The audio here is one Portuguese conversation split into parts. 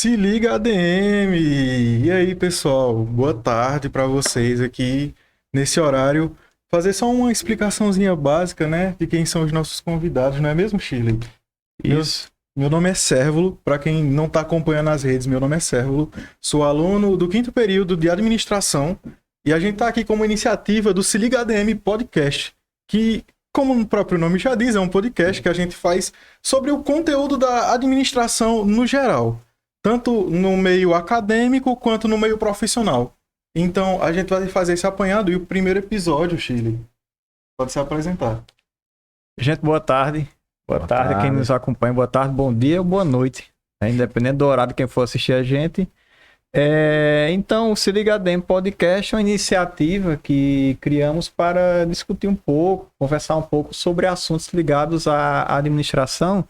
Se liga ADM! E aí, pessoal? Boa tarde para vocês aqui nesse horário. Fazer só uma explicaçãozinha básica, né, de quem são os nossos convidados, não é mesmo, Shirley? Isso. Meu nome é Sérvulo, para quem não está acompanhando as redes, meu nome é Sérvulo. Sou aluno do 5º período de administração e a gente está aqui como iniciativa do Se Liga ADM Podcast, que, como o próprio nome já diz, é um podcast que a gente faz sobre o conteúdo da administração no geral, tanto no meio acadêmico quanto no meio profissional. Então, a gente vai fazer esse apanhado e o primeiro episódio, Shirley, pode se apresentar. Gente, boa tarde. Boa tarde a quem nos acompanha. Boa tarde, bom dia ou boa noite. Independente do horário de quem for assistir a gente. Então, o Se Liga ADM Podcast é uma iniciativa que criamos para discutir um pouco, conversar um pouco sobre assuntos ligados à administração.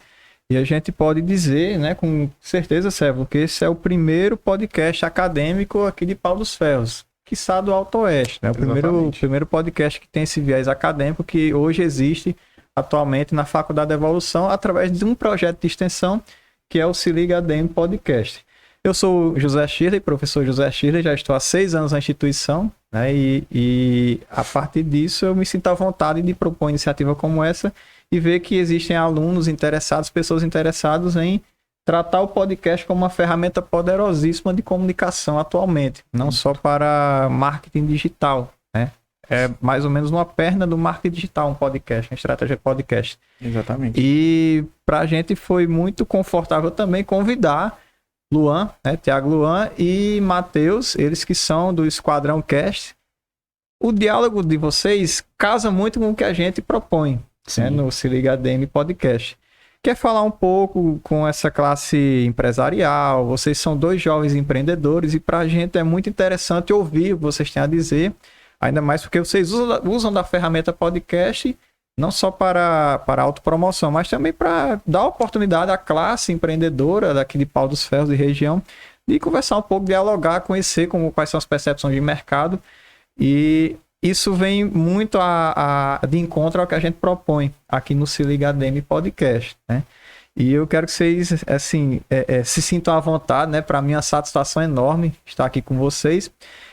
E a gente pode dizer, né, com certeza, Sérgio, que esse é o primeiro podcast acadêmico aqui de Pau dos Ferros, quiçá do Alto Oeste, né? O primeiro podcast que tem esse viés acadêmico que hoje existe atualmente na Faculdade da Evolução através de um projeto de extensão que é o Se Liga ADM Podcast. Eu sou José Shirley, professor José Shirley, já estou há 6 anos na instituição, né? E a partir disso eu me sinto à vontade de propor uma iniciativa como essa e ver que existem alunos interessados, pessoas interessadas em tratar o podcast como uma ferramenta poderosíssima de comunicação atualmente, não só para marketing digital, né? É mais ou menos uma perna do marketing digital, um podcast, uma estratégia de podcast. Exatamente. E para a gente foi muito confortável também convidar Luan, né, Thiago Luan e Matheus, eles que são do Esquadrão Cast. O diálogo de vocês casa muito com o que a gente propõe, né, no Se Liga ADM Podcast. Quer falar um pouco com essa classe empresarial? Vocês são 2 jovens empreendedores e para a gente é muito interessante ouvir o que vocês têm a dizer, ainda mais porque vocês usam da ferramenta podcast não só para autopromoção, mas também para dar oportunidade à classe empreendedora daqui de Pau dos Ferros e região de conversar um pouco, dialogar, conhecer quais são as percepções de mercado. E isso vem muito de encontro ao que a gente propõe aqui no Se Liga ADM Podcast, né? E eu quero que vocês assim, se sintam à vontade, né? Para mim é uma satisfação enorme estar aqui com vocês.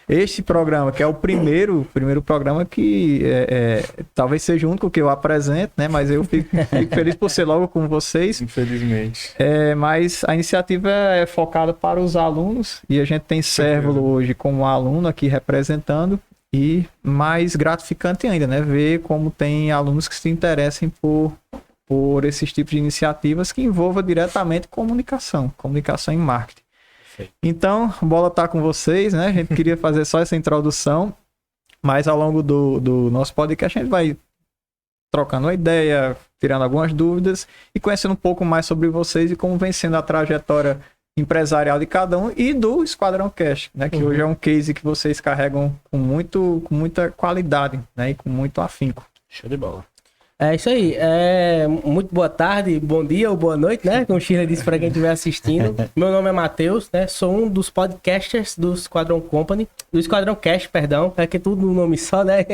Este programa, que é o primeiro programa que talvez seja o único que eu apresento, né? Mas eu fico feliz por ser logo com vocês. Infelizmente. Mas a iniciativa é focada para os alunos e a gente tem Sérvulo hoje como aluno aqui representando e mais gratificante ainda, né? Ver como tem alunos que se interessem por esses tipos de iniciativas que envolvam diretamente comunicação e marketing. Então, a bola tá com vocês, né? A gente queria fazer só essa introdução, mas ao longo do nosso podcast a gente vai trocando uma ideia, tirando algumas dúvidas e conhecendo um pouco mais sobre vocês e como vem sendo a trajetória empresarial de cada um e do Esquadrão Cast, né? Que hoje é um case que vocês carregam com muita qualidade, né? E com muito afinco. Show de bola. É isso aí. Muito boa tarde, bom dia ou boa noite, né? Como o Shirley disse para quem estiver assistindo. Meu nome é Matheus, né? Sou um dos podcasters do Esquadrão Company, do Esquadrão Cast, perdão. É que é tudo no nome só, né?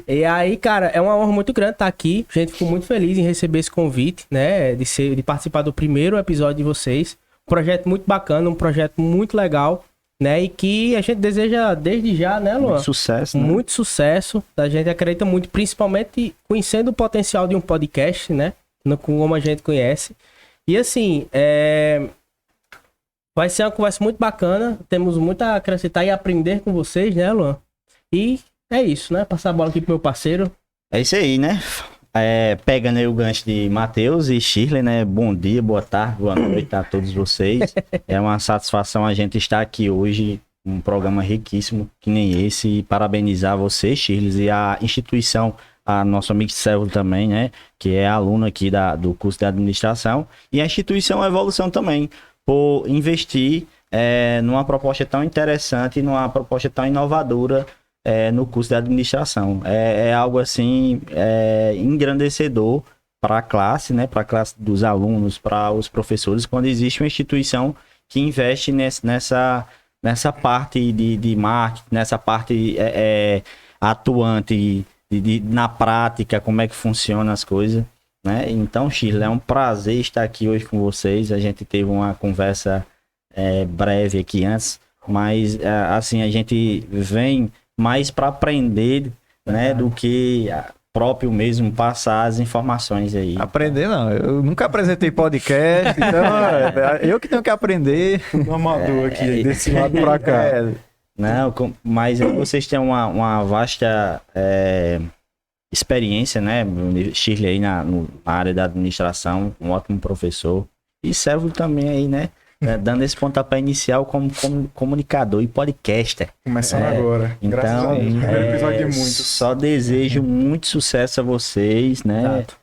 E aí, cara, é uma honra muito grande estar aqui. A gente ficou muito feliz em receber esse convite, né? De participar do primeiro episódio de vocês. Um projeto muito bacana, um projeto muito legal, né? E que a gente deseja desde já, né, Luan? Muito sucesso, né? Muito sucesso. A gente acredita muito, principalmente conhecendo o potencial de um podcast, né? Como a gente conhece. E assim, vai ser uma conversa muito bacana. Temos muito a acrescentar e aprender com vocês, né, Luan? E é isso, né? Passar a bola aqui pro meu parceiro. É isso aí, né? Pegando aí o gancho de Matheus e Shirley, né? Bom dia, boa tarde, boa noite a todos vocês. É uma satisfação a gente estar aqui hoje, um programa riquíssimo que nem esse. E parabenizar você, Shirley, e a instituição, a nosso amigo Sérvulo também, né? Que é aluno aqui do curso de administração. E a instituição Evolução também, por investir numa proposta tão interessante, numa proposta tão inovadora no curso de administração. É algo assim engrandecedor para a classe, né? Para a classe dos alunos, para os professores, quando existe uma instituição que investe nessa parte de marketing, nessa parte atuante, na prática, como é que funcionam as coisas, né? Então, Shirley, é um prazer estar aqui hoje com vocês. A gente teve uma conversa breve aqui antes, mas assim, a gente vem mais para aprender, né, do que próprio mesmo passar as informações aí. Aprender não, eu nunca apresentei podcast, então eu que tenho que aprender. Tudo amador aqui, desse lado pra cá. Não, mas vocês têm uma vasta experiência, né? Shirley aí na área da administração, um ótimo professor. E Sérgio também aí, né? Dando esse pontapé inicial como comunicador e podcaster. Começando agora. Então, Graças a Deus. Primeiro episódio de muitos. só desejo muito sucesso a vocês, né? Exato.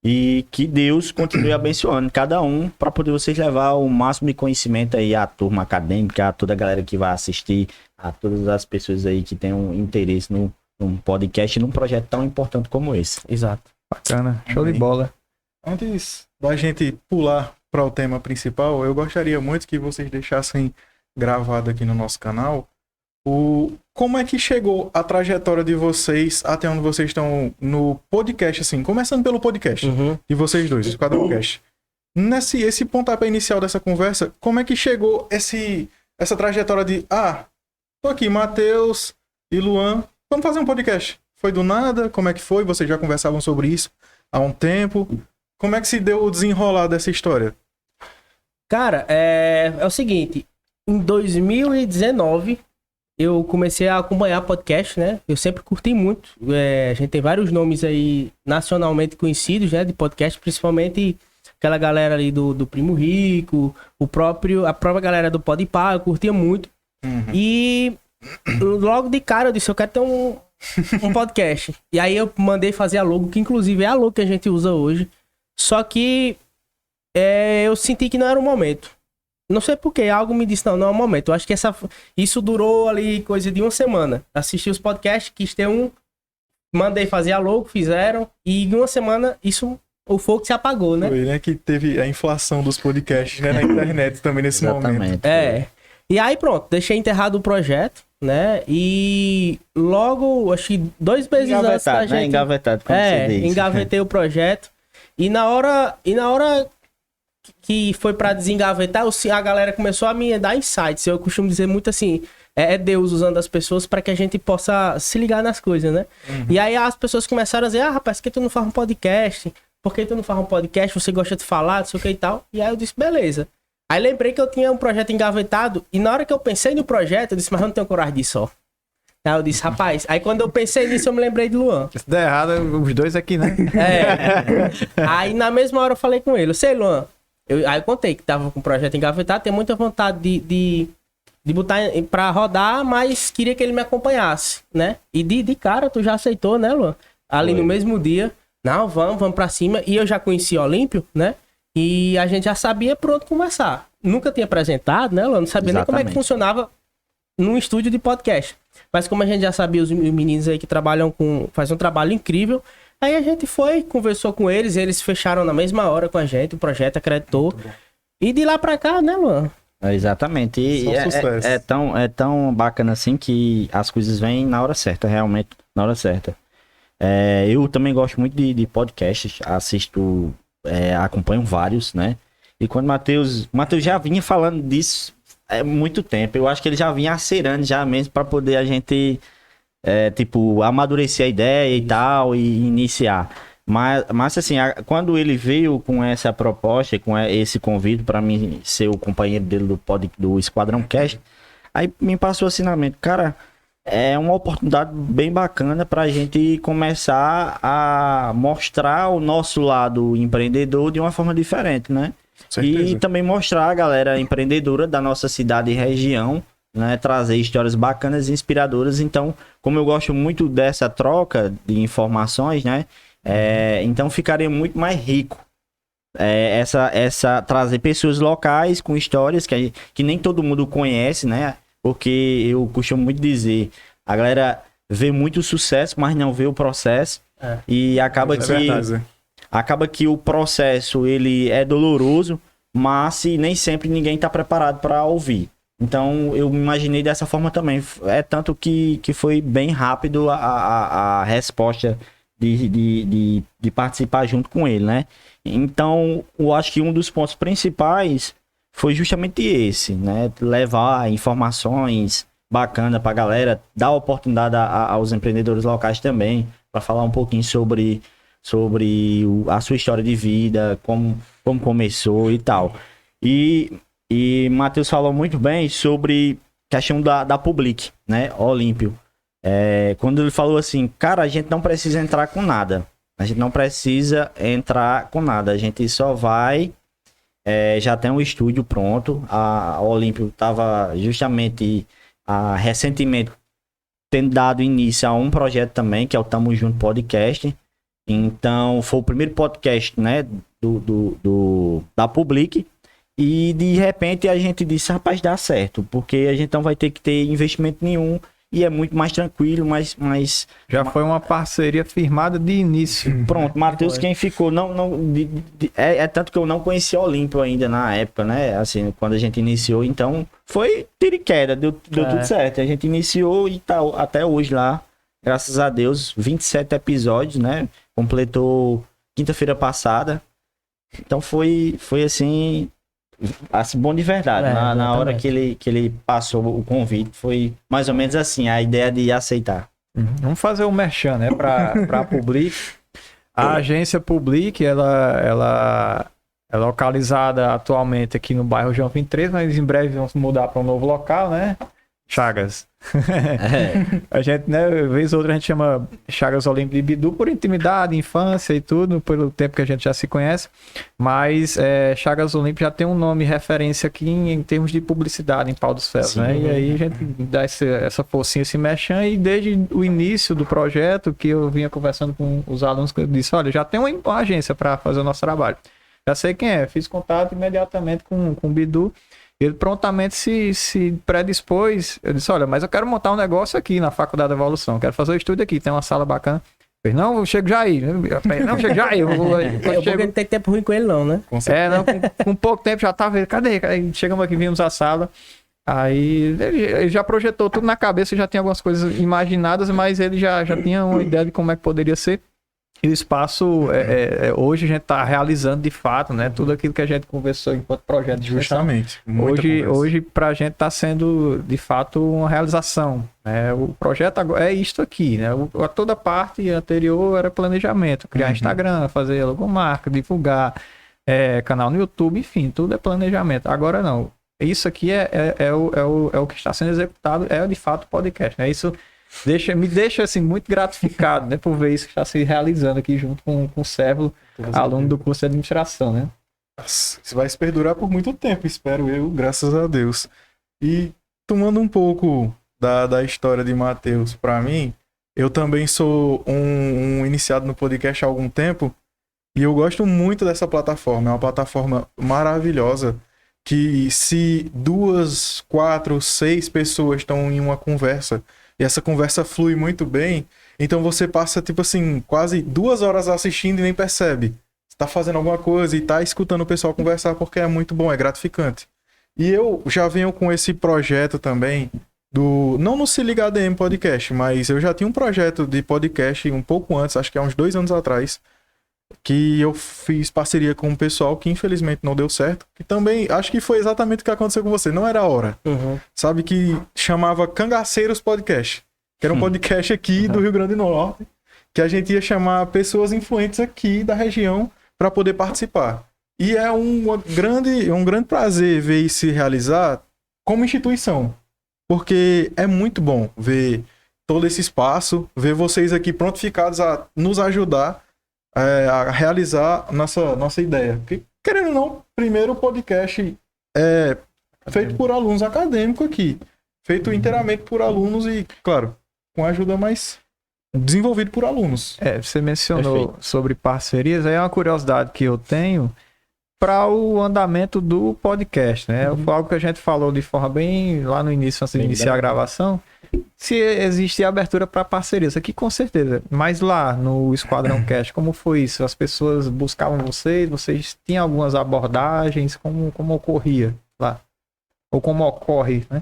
E que Deus continue abençoando cada um para poder vocês levar o máximo de conhecimento aí à turma acadêmica, a toda a galera que vai assistir, a todas as pessoas aí que tenham interesse num podcast, num projeto tão importante como esse. Exato. Bacana, show de bola. Antes da gente pular para o tema principal, eu gostaria muito que vocês deixassem gravado aqui no nosso canal como é que chegou a trajetória de vocês até onde vocês estão no podcast, assim, começando pelo podcast de vocês dois, Esquadrão Cast. Esse pontapé inicial dessa conversa, como é que chegou essa trajetória de, tô aqui, Matheus e Luan, vamos fazer um podcast? Foi do nada? Como é que foi? Vocês já conversavam sobre isso há um tempo? Como é que se deu o desenrolar dessa história? Cara, é o seguinte, em 2019 eu comecei a acompanhar podcast, né? Eu sempre curti muito. A gente tem vários nomes aí nacionalmente conhecidos, né? De podcast, principalmente aquela galera ali do Primo Rico, a própria galera do Podpah, eu curtia muito. E logo de cara eu disse, eu quero ter um podcast. E aí eu mandei fazer a logo, que inclusive é a logo que a gente usa hoje. Só que eu senti que não era o momento. Não sei porquê, algo me disse, não é o momento. Eu acho que isso durou ali coisa de uma semana. Assisti os podcasts, quis ter mandei fazer a logo, fizeram, e em uma semana o fogo se apagou, né? Foi, né? Que teve a inflação dos podcasts, né, na internet também nesse momento. E aí pronto, deixei enterrado o projeto, né? E logo, acho que 2 meses antes da gente... Né? Engavetado, como você diz. Engavetei o projeto. E na hora que foi pra desengavetar, a galera começou a me dar insights. Eu costumo dizer muito assim, é Deus usando as pessoas para que a gente possa se ligar nas coisas, né? E aí as pessoas começaram a dizer, rapaz, por que tu não faz um podcast? Por que tu não faz um podcast? Você gosta de falar, não sei o que e tal. E aí eu disse, beleza. Aí lembrei que eu tinha um projeto engavetado, e na hora que eu pensei no projeto, eu disse, mas eu não tenho coragem disso, ó. Aí eu disse, rapaz, aí quando eu pensei nisso, eu me lembrei de Luan. Se der errado, os dois aqui, né? Aí na mesma hora eu falei com ele, eu sei, Luan. Aí eu contei que tava com o projeto engavetado, tenho muita vontade de botar pra rodar, mas queria que ele me acompanhasse, né? E de cara, tu já aceitou, né, Luan? Ali no mesmo dia, não, vamos pra cima. E eu já conheci o Olímpio, né? E a gente já sabia por onde conversar. Nunca tinha apresentado, né, Luan? Não sabia nem como é que funcionava num estúdio de podcast. Mas como a gente já sabia, os meninos aí que fazem um trabalho incrível, aí a gente conversou com eles fecharam na mesma hora com a gente, o projeto acreditou. E de lá pra cá, né, Luan? Exatamente. E é tão bacana assim que as coisas vêm na hora certa, realmente, na hora certa. Eu também gosto muito de podcasts, assisto, acompanho vários, né? E quando o Matheus já vinha falando disso há muito tempo, eu acho que ele já vinha acerando já mesmo para poder a gente, amadurecer a ideia e tal, e iniciar. Mas assim, quando ele veio com essa proposta, com esse convite para mim ser o companheiro dele do Esquadrão Cast, aí me passou assim na mente, cara, é uma oportunidade bem bacana para a gente começar a mostrar o nosso lado empreendedor de uma forma diferente, né? E também mostrar a galera empreendedora da nossa cidade e região, né? Trazer histórias bacanas e inspiradoras. Então, como eu gosto muito dessa troca de informações, né? Então ficaria muito mais rico trazer pessoas locais com histórias que nem todo mundo conhece, né? Porque eu costumo muito dizer, a galera vê muito sucesso, mas não vê o processo. E acaba que o processo ele é doloroso, mas nem sempre ninguém está preparado para ouvir. Então eu me imaginei dessa forma também. Tanto que foi bem rápido a resposta de participar junto com ele, né? Então eu acho que um dos pontos principais foi justamente esse, né? Levar informações bacanas pra galera, dar oportunidade aos empreendedores locais também, para falar um pouquinho sobre a sua história de vida, como começou e tal. E Matheus falou muito bem sobre a questão da Public, né? Olímpio. Quando ele falou assim, cara, a gente não precisa entrar com nada. A gente não precisa entrar com nada. A gente só vai... já tem um estúdio pronto. A Olímpio estava justamente recentemente tendo dado início a um projeto também, que é o Tamo Junto Podcast. Então, foi o primeiro podcast, né, da Public. E, de repente, a gente disse, rapaz, dá certo. Porque a gente não vai ter que ter investimento nenhum. E é muito mais tranquilo, mas Já foi uma parceria firmada de início. Pronto, Matheus, quem ficou, tanto que eu não conhecia Olímpio ainda na época, né, assim, quando a gente iniciou, então foi tiro e queda, deu tudo certo, a gente iniciou e tá até hoje lá, graças a Deus, 27 episódios, né, completou quinta-feira passada, então foi assim bom de verdade, na hora que ele passou o convite, foi mais ou menos assim, a ideia de aceitar. Vamos fazer um merchan, né, para Public. A agência Public, ela é localizada atualmente aqui no bairro João 23, mas em breve vamos mudar para um novo local, né? Chagas. A gente, né, vez ou outra a gente chama Chagas Olímpio de Bidu por intimidade, infância e tudo, pelo tempo que a gente já se conhece, mas Chagas Olímpio já tem um nome referência aqui em termos de publicidade em Pau dos Ferros, né? E aí a gente dá essa forcinha, esse merchan, e desde o início do projeto que eu vinha conversando com os alunos, que eu disse, olha, já tem uma agência para fazer o nosso trabalho. Já sei quem é, fiz contato imediatamente com o Bidu. Ele prontamente se predispôs. Eu disse, olha, mas eu quero montar um negócio aqui na Faculdade da Evolução. Quero fazer o estúdio aqui, tem uma sala bacana. Eu falei, não, eu chego já aí. Não, chego já aí. Eu não tem tempo ruim com ele não, né? Com pouco tempo já tava ele, cadê? Aí chegamos aqui, vimos a sala. Aí ele já projetou tudo na cabeça, já tinha algumas coisas imaginadas, mas ele já tinha uma ideia de como é que poderia ser. E o espaço, hoje a gente está realizando de fato, né? Tudo aquilo que a gente conversou enquanto projeto de Justamente. Hoje para a gente está sendo de fato uma realização, né? O projeto agora é isto aqui, né? Toda a parte anterior era planejamento, criar Instagram, fazer logomarca, divulgar, canal no YouTube, enfim, tudo é planejamento. Agora não, isso aqui é o que está sendo executado, é de fato podcast, né? Isso me deixa assim muito gratificado, né, por ver isso que está se realizando aqui junto com o Cérvulo, aluno do curso de administração, né? Isso vai se perdurar por muito tempo, espero eu, graças a Deus. E tomando um pouco da história de Matheus para mim, eu também sou um iniciado no podcast há algum tempo e eu gosto muito dessa plataforma. É uma plataforma maravilhosa que se 2, 4, 6 pessoas estão em uma conversa e essa conversa flui muito bem, então você passa, tipo assim, quase 2 horas assistindo e nem percebe. Você tá fazendo alguma coisa e tá escutando o pessoal conversar porque é muito bom, é gratificante. E eu já venho com esse projeto também, não no Se Liga ADM Podcast, mas eu já tinha um projeto de podcast um pouco antes, acho que há uns 2 anos atrás, que eu fiz parceria com um pessoal que infelizmente não deu certo, que também, acho que foi exatamente o que aconteceu com você, não era a hora, sabe, que chamava Cangaceiros Podcast, que era um podcast aqui do Rio Grande do Norte, que a gente ia chamar pessoas influentes aqui da região para poder participar. E é um grande prazer ver isso se realizar como instituição, porque é muito bom ver todo esse espaço, ver vocês aqui prontificados a nos ajudar a realizar nossa ideia. Porque, querendo ou não, primeiro o podcast é feito por alunos acadêmicos aqui. Feito inteiramente por alunos e, claro, com ajuda mais desenvolvido por alunos. Você mencionou sobre parcerias, aí é uma curiosidade que eu tenho para o andamento do podcast, né? Foi algo que a gente falou de forma bem lá no início, antes de iniciar a gravação. Se existe abertura para parcerias, aqui com certeza. Mas lá no Esquadrão Cast, como foi isso? As pessoas buscavam vocês tinham algumas abordagens, como ocorria lá? Ou como ocorre, né?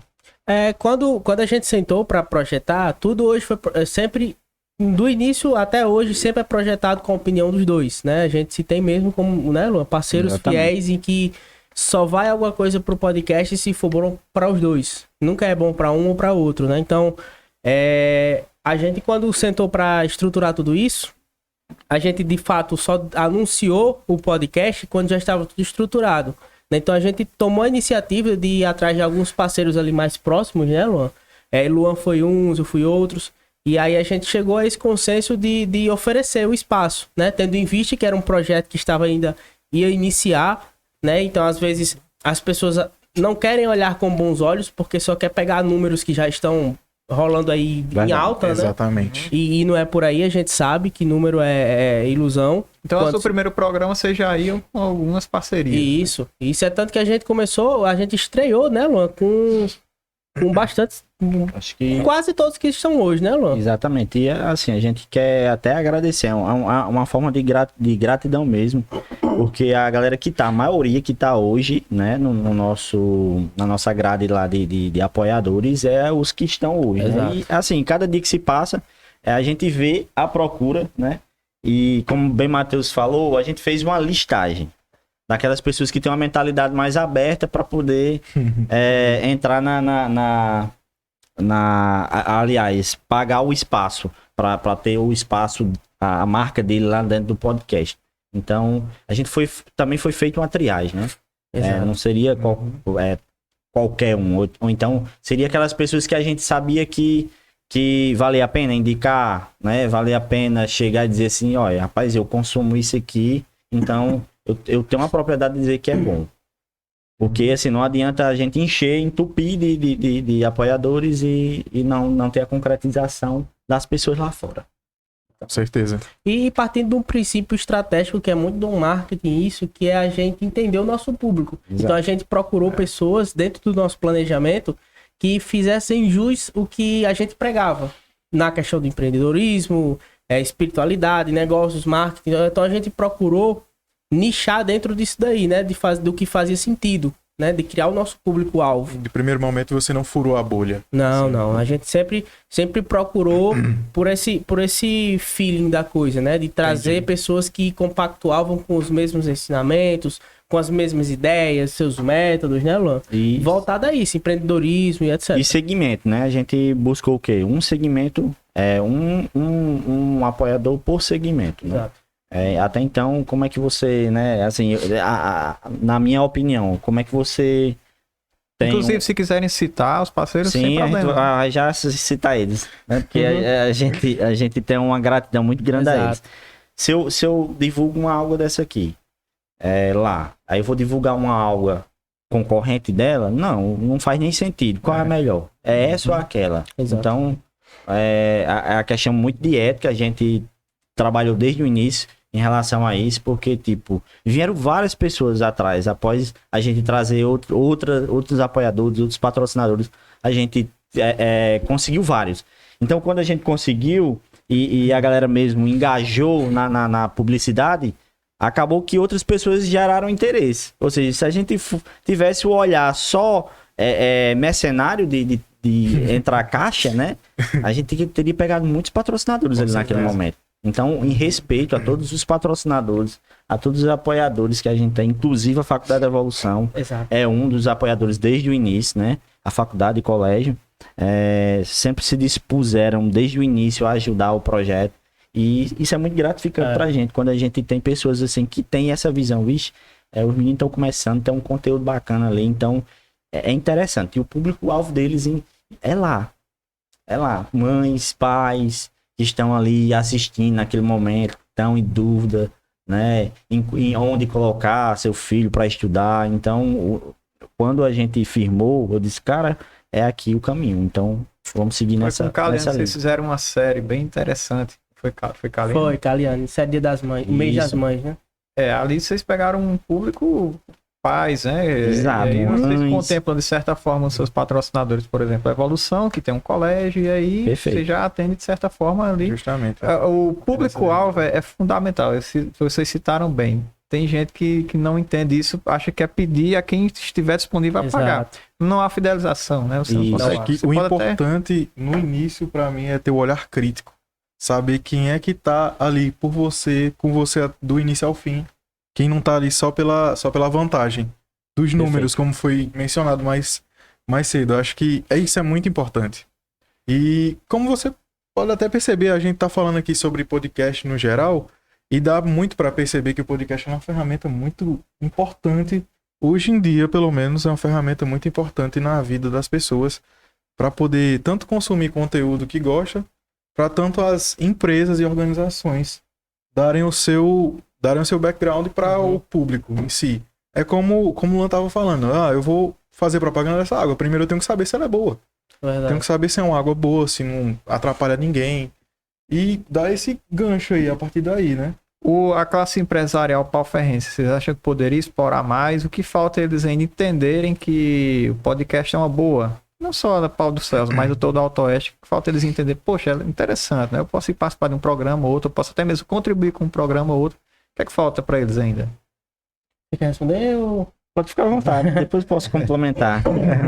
Quando a gente sentou para projetar, tudo hoje foi sempre, do início até hoje, sempre é projetado com a opinião dos dois, né? A gente se tem mesmo como, né, Luan, parceiros fiéis em que só vai alguma coisa pro podcast se for bom para os dois. Nunca é bom para um ou para outro, né? Então, a gente quando sentou para estruturar tudo isso, a gente de fato só anunciou o podcast quando já estava tudo estruturado. Então a gente tomou a iniciativa de ir atrás de alguns parceiros ali mais próximos, né, Luan? Luan foi uns, eu fui outros. E aí a gente chegou a esse consenso de oferecer o espaço, né? Tendo em vista que era um projeto que ia iniciar, né? Então às vezes as pessoas não querem olhar com bons olhos porque só quer pegar números que já estão rolando aí em alta, né? Exatamente. E não é por aí, a gente sabe que número é ilusão. Então, no seu primeiro programa, vocês já iam com algumas parcerias. Isso é tanto que a gente estreou, né, Luan, com bastante, Acho que quase todos que estão hoje, né, Luan? exatamente. E assim, a gente quer até agradecer, é uma forma de gratidão mesmo, porque a galera que tá, a maioria que tá hoje, né, na nossa grade lá de apoiadores, é os que estão hoje, né? E assim, cada dia que se passa, a gente vê a procura, né? E como bem Matheus falou, a gente fez uma listagem daquelas pessoas que têm uma mentalidade mais aberta para poder entrar aliás, pagar o espaço para ter o espaço, a marca dele lá dentro do podcast. Então, a gente também foi feito uma triagem, né? Não seria qualquer um, ou então seria aquelas pessoas que a gente sabia que valia a pena indicar, né? Valia a pena chegar e dizer assim, olha, rapaz, eu consumo isso aqui, então eu tenho uma propriedade de dizer que é bom. Porque assim, não adianta a gente entupir de apoiadores e não ter a concretização das pessoas lá fora. Com certeza. E partindo de um princípio estratégico que é muito do marketing, isso, que é a gente entender o nosso público. Exato. Então a gente procurou pessoas dentro do nosso planejamento que fizessem jus o que a gente pregava na questão do empreendedorismo, espiritualidade, negócios, marketing. Então a gente procurou nichar dentro disso daí, né? Do que fazia sentido, né? De criar o nosso público-alvo. De primeiro momento você não furou a bolha. Não. A gente sempre procurou por esse feeling da coisa, né? De trazer pessoas que compactuavam com os mesmos ensinamentos, com as mesmas ideias, seus métodos, né, Luan? Voltado a isso, empreendedorismo e etc. E segmento, né? A gente buscou o quê? Um segmento, um apoiador por segmento, né? Exato. Até então, como é que você, né? Assim, na minha opinião, como é que você tem... Inclusive, se quiserem citar os parceiros, sem Sim, problema. já citar eles, né? Porque a gente tem uma gratidão muito grande a eles. Se eu divulgo uma alga dessa aqui, lá, aí eu vou divulgar uma alga concorrente dela, não faz nem sentido. Qual é a melhor? É essa ou aquela? Exato. Então, a questão muito de ética, a gente trabalhou desde o início em relação a isso, porque, tipo, vieram várias pessoas atrás, após a gente trazer outros apoiadores, outros patrocinadores, a gente conseguiu vários. Então, quando a gente conseguiu e a galera mesmo engajou na publicidade, acabou que outras pessoas geraram interesse. Ou seja, se a gente tivesse o olhar só mercenário de entrar caixa, né? A gente teria pegado muitos patrocinadores ali naquele momento. Então, em respeito a todos os patrocinadores, a todos os apoiadores que a gente tem, inclusive a Faculdade da Evolução, Exato. é um dos apoiadores desde o início, né? A faculdade e colégio sempre se dispuseram desde o início a ajudar o projeto. E isso é muito gratificante pra gente, quando a gente tem pessoas assim que têm essa visão. Vixe, os meninos estão começando, tem um conteúdo bacana ali, então é interessante. E o público-alvo deles é lá. É lá. Mães, pais que estão ali assistindo naquele momento, estão em dúvida, né? Em onde colocar seu filho para estudar. Então, quando a gente firmou, eu disse, cara, é aqui o caminho. Então, vamos seguir nessa Caliane, linha. vocês fizeram uma série bem interessante. Foi Caliane? Foi, Caliane. Isso é Dia das Mães. O mês das mães, né? Ali vocês pegaram um público pais, né? Exato. E aí vocês Mães. contemplam, de certa forma, os seus patrocinadores, por exemplo, a Evolução, que tem um colégio, e aí Perfeito. você já atende, de certa forma, ali. Justamente. O público-alvo é fundamental, vocês citaram bem. Tem gente que não entende isso, acha que é pedir a quem estiver disponível a pagar. Exato. Não há fidelização, né? Você não Isso. consegue. É que Você o pode até- importante no início pra mim é ter o olhar crítico. Saber quem é que tá ali por você, com você do início ao fim. Quem não tá ali só pela vantagem. dos números, como foi mencionado mais cedo. Eu acho que isso é muito importante. E como você pode até perceber, a gente tá falando aqui sobre podcast no geral, e dá muito para perceber que o podcast é uma ferramenta muito importante, hoje em dia, pelo menos, é uma ferramenta muito importante na vida das pessoas, para poder tanto consumir conteúdo que gosta, para tanto as empresas e organizações darem o seu background para o público em si. É como o Luan tava falando, eu vou fazer propaganda dessa água, primeiro eu tenho que saber se ela é boa. Verdade. Tenho que saber se é uma água boa, se não atrapalha ninguém. E dar esse gancho aí, a partir daí, né? A classe empresarial pauferrense, vocês acham que poderia explorar mais? O que falta eles ainda entenderem que o podcast é uma boa? Não só da Pau dos Céus, mas o todo Alto Oeste. Que falta eles entenderem, poxa, é interessante, né? Eu posso ir participar de um programa ou outro, eu posso até mesmo contribuir com um programa ou outro. O que é que falta para eles ainda? Você quer responder ou... Pode ficar à vontade, depois posso complementar.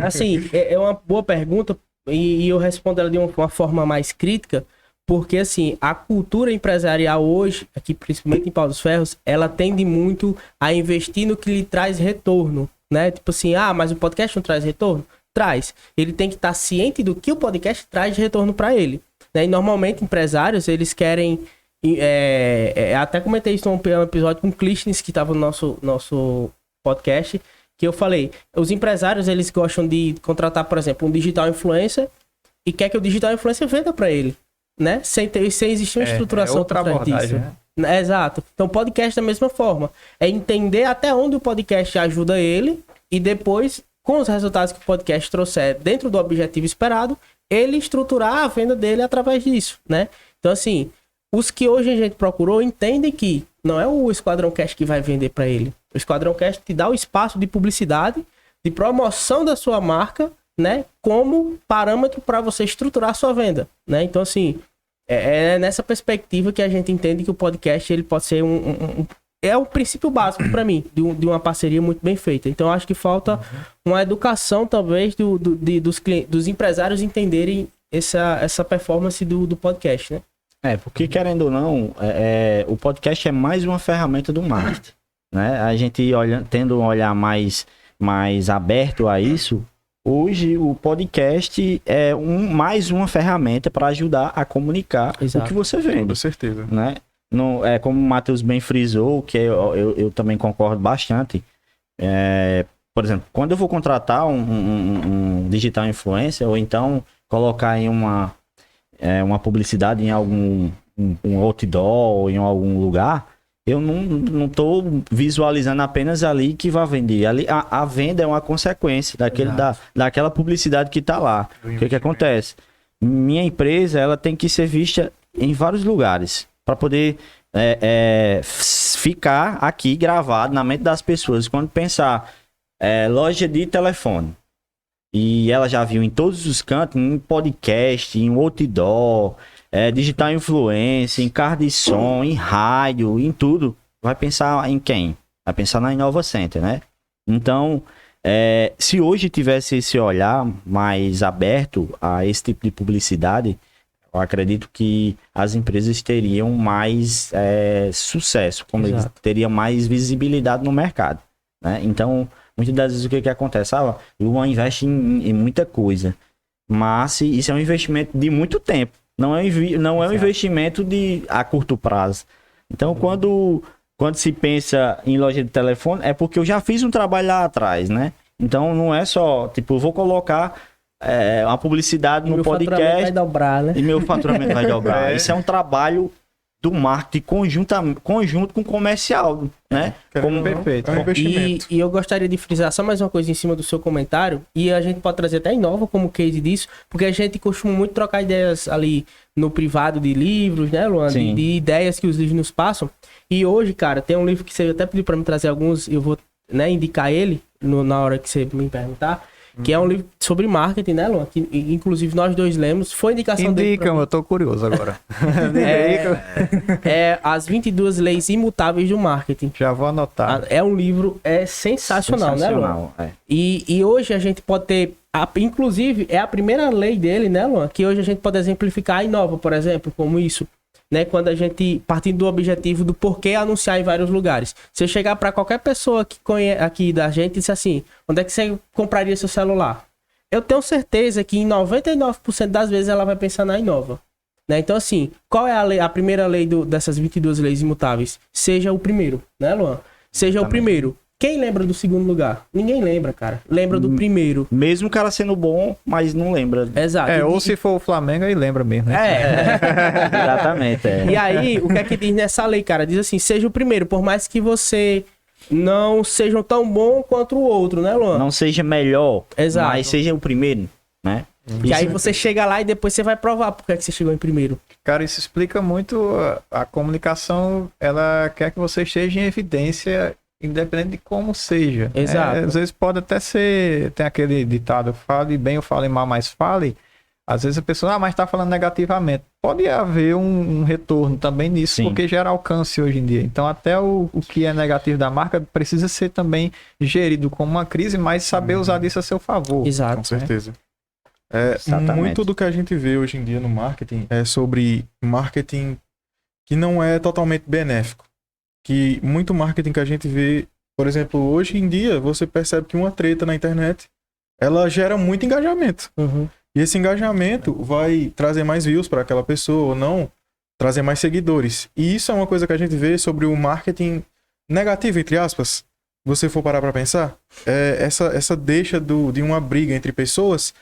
Assim, é uma boa pergunta e eu respondo ela de uma forma mais crítica, porque assim, a cultura empresarial hoje, aqui principalmente em Pau dos Ferros, ela tende muito a investir no que lhe traz retorno, né? Tipo assim, mas o podcast não traz retorno? Traz. Ele tem que estar ciente do que o podcast traz de retorno para ele, né? E normalmente empresários, eles querem... até comentei isso num episódio com o Clístenes, que estava no nosso podcast, que eu falei, os empresários, eles gostam de contratar, por exemplo, um digital influencer e quer que o digital influencer venda para ele, né? Sem existir uma estruturação outra abordagem, né? Exato. Então, podcast da mesma forma. É entender até onde o podcast ajuda ele e depois, com os resultados que o podcast trouxer dentro do objetivo esperado, ele estruturar a venda dele através disso, né? Então, assim, os que hoje a gente procurou entendem que não é o Esquadrão Cast que vai vender para ele. O Esquadrão Cast te dá o espaço de publicidade, de promoção da sua marca, né? Como parâmetro para você estruturar a sua venda, né? Então, assim, é nessa perspectiva que a gente entende que o podcast ele pode ser é o princípio básico para mim, de uma parceria muito bem feita. Então, eu acho que falta uma educação, talvez, dos empresários entenderem essa performance do podcast, né? Porque querendo ou não, o podcast é mais uma ferramenta do marketing, né? A gente tendo um olhar mais aberto a isso, hoje o podcast é mais uma ferramenta para ajudar a comunicar o que você vende. Com certeza. Né? Não, como o Matheus bem frisou, que eu também concordo bastante. Por exemplo, quando eu vou contratar um digital influencer, ou então colocar em uma publicidade em algum um outdoor ou em algum lugar, eu não estou visualizando apenas ali que vai vender. Ali, a venda é uma consequência daquela publicidade que está lá. O que acontece? Minha empresa ela tem que ser vista em vários lugares para poder ficar aqui gravado na mente das pessoas. Quando pensar loja de telefone, e ela já viu em todos os cantos, em podcast, em outdoor, digital influencer, em carro de som, em rádio, em tudo. Vai pensar em quem? Vai pensar na Inova Center, né? Então, se hoje tivesse esse olhar mais aberto a esse tipo de publicidade, eu acredito que as empresas teriam mais sucesso, como eles teriam mais visibilidade no mercado, né? Então, muitas das vezes o que acontece? O Luan investe em muita coisa, mas isso é um investimento de muito tempo, não é um investimento a curto prazo. Então, quando se pensa em loja de telefone, é porque eu já fiz um trabalho lá atrás, né? Então, não é só, tipo, eu vou colocar uma publicidade no podcast... Meu faturamento vai dobrar, né? E meu faturamento vai dobrar. Isso é um trabalho do marketing conjunto com o comercial, né? Perfeito. É um investimento. E eu gostaria de frisar só mais uma coisa em cima do seu comentário, e a gente pode trazer até em Inova como case disso, porque a gente costuma muito trocar ideias ali no privado de livros, né, Luan? De ideias que os livros nos passam. E hoje, cara, tem um livro que você até pediu para me trazer alguns, eu vou indicar ele na hora que você me perguntar, que é um livro sobre marketing, né, Luan? Que inclusive nós dois lemos. Foi indicação dele. Indica, eu tô curioso agora. As 22 Leis Imutáveis do Marketing. Já vou anotar. É um livro sensacional, né, Luan? E hoje a gente pode ter... inclusive, é a primeira lei dele, né, Luan? Que hoje a gente pode exemplificar a Inova, por exemplo, como isso. né? Quando a gente, partindo do objetivo do porquê anunciar em vários lugares. Se eu chegar para qualquer pessoa que conhece aqui da gente e disser assim, onde é que você compraria seu celular? Eu tenho certeza que em 99% das vezes ela vai pensar na Innova. Né? Então, assim, qual é a primeira lei dessas 22 leis imutáveis? Seja o primeiro, né, Luan? Seja o primeiro. Quem lembra do segundo lugar? Ninguém lembra, cara. Lembra do primeiro. Mesmo o cara sendo bom, mas não lembra. Exato. Ou se for o Flamengo, aí lembra mesmo, né? Exatamente. E aí, o que é que diz nessa lei, cara? Diz assim, seja o primeiro, por mais que você não seja tão bom quanto o outro, né, Luan? Não seja melhor, Exato. mas seja o primeiro, né? E aí você chega lá e depois você vai provar por que é que você chegou em primeiro. Cara, isso explica muito a comunicação, ela quer que você esteja em evidência, independente de como seja. Exato. Às vezes pode até ser, tem aquele ditado, fale bem ou fale mal, mas fale. Às vezes a pessoa, mas tá falando negativamente. Pode haver um retorno também nisso, Sim. porque gera alcance hoje em dia. Então até o que é negativo da marca precisa ser também gerido como uma crise, mas saber usar disso a seu favor. Exato. Com certeza. Exatamente. Muito do que a gente vê hoje em dia no marketing é sobre marketing que não é totalmente benéfico. Que muito marketing que a gente vê, por exemplo, hoje em dia, você percebe que uma treta na internet, ela gera muito engajamento. Uhum. E esse engajamento vai trazer mais views para aquela pessoa ou não, trazer mais seguidores. E isso é uma coisa que a gente vê sobre o marketing negativo, entre aspas. Se você for parar para pensar, essa deixa de uma briga entre pessoas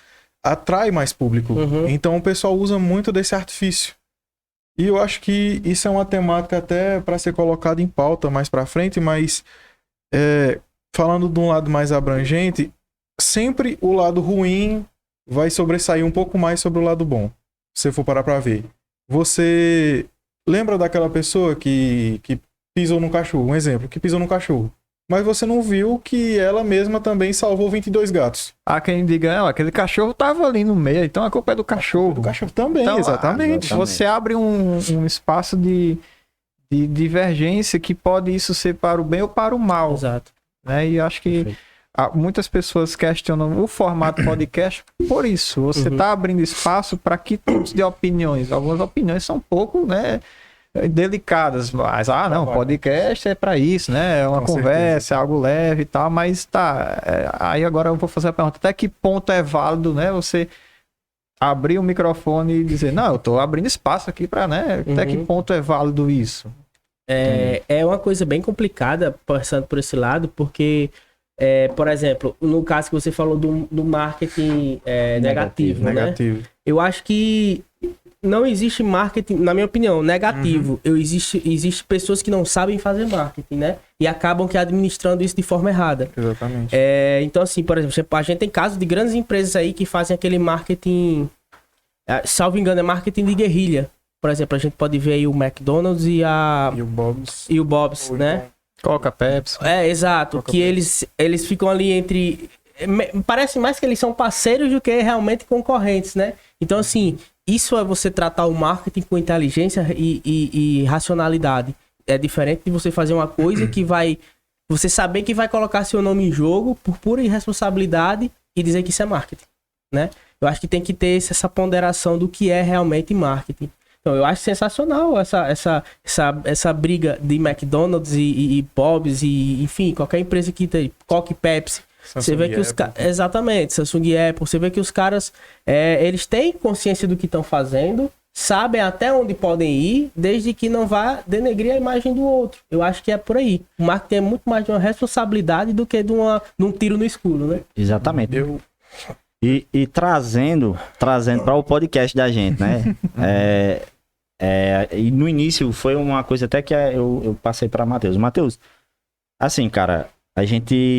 atrai mais público. Uhum. Então o pessoal usa muito desse artifício. E eu acho que isso é uma temática até para ser colocada em pauta mais para frente, mas falando de um lado mais abrangente, sempre o lado ruim vai sobressair um pouco mais sobre o lado bom. Se você for parar para ver. Você lembra daquela pessoa que pisou num cachorro? Um exemplo, que pisou num cachorro. Mas você não viu que ela mesma também salvou 22 gatos. Há quem diga, não, aquele cachorro tava ali no meio, então a culpa é do cachorro. O cachorro também, Então, exatamente. Você abre um espaço de divergência que pode isso ser para o bem ou para o mal. Exato. Né? E acho que muitas pessoas questionam o formato podcast por isso. Você está abrindo espaço para que tipos de opiniões? Algumas opiniões são um pouco, né, delicadas, mas não, podcast é para isso, né? É uma Com conversa, certeza. é algo leve e tal, mas tá. Aí agora eu vou fazer a pergunta: até que ponto é válido, né? Você abrir o microfone e dizer, não, eu tô abrindo espaço aqui para, né? Até que ponto é válido isso? É uma coisa bem complicada, passando por esse lado, porque, por exemplo, no caso que você falou do marketing negativo, né? Negativo. Eu acho que não existe marketing, na minha opinião, negativo. Existe pessoas que não sabem fazer marketing, né? E acabam que administrando isso de forma errada. Exatamente. Então, assim, por exemplo, a gente tem casos de grandes empresas aí que fazem aquele marketing, salvo engano, é marketing de guerrilha. Por exemplo, a gente pode ver aí o McDonald's e o Bob's, né? Coca, Pepsi. Exato. Coca, Que eles ficam ali entre... Parece mais que eles são parceiros do que realmente concorrentes, né? Então, assim, isso é você tratar o marketing com inteligência e racionalidade. É diferente de você fazer uma coisa que vai... Você saber que vai colocar seu nome em jogo por pura irresponsabilidade e dizer que isso é marketing, né? Eu acho que tem que ter essa ponderação do que é realmente marketing. Então, eu acho sensacional essa briga de McDonald's e Bob's e, enfim, qualquer empresa que tem, Coca e Pepsi. Você vê que os caras... Exatamente, Samsung e Apple. Você vê que os caras, eles têm consciência do que estão fazendo, sabem até onde podem ir, desde que não vá denegrir a imagem do outro. Eu acho que é por aí. O marketing é muito mais de uma responsabilidade do que de um tiro no escuro, né? Exatamente. E trazendo para o podcast da gente, né? E no início foi uma coisa até que eu passei para Matheus. Matheus, assim, cara,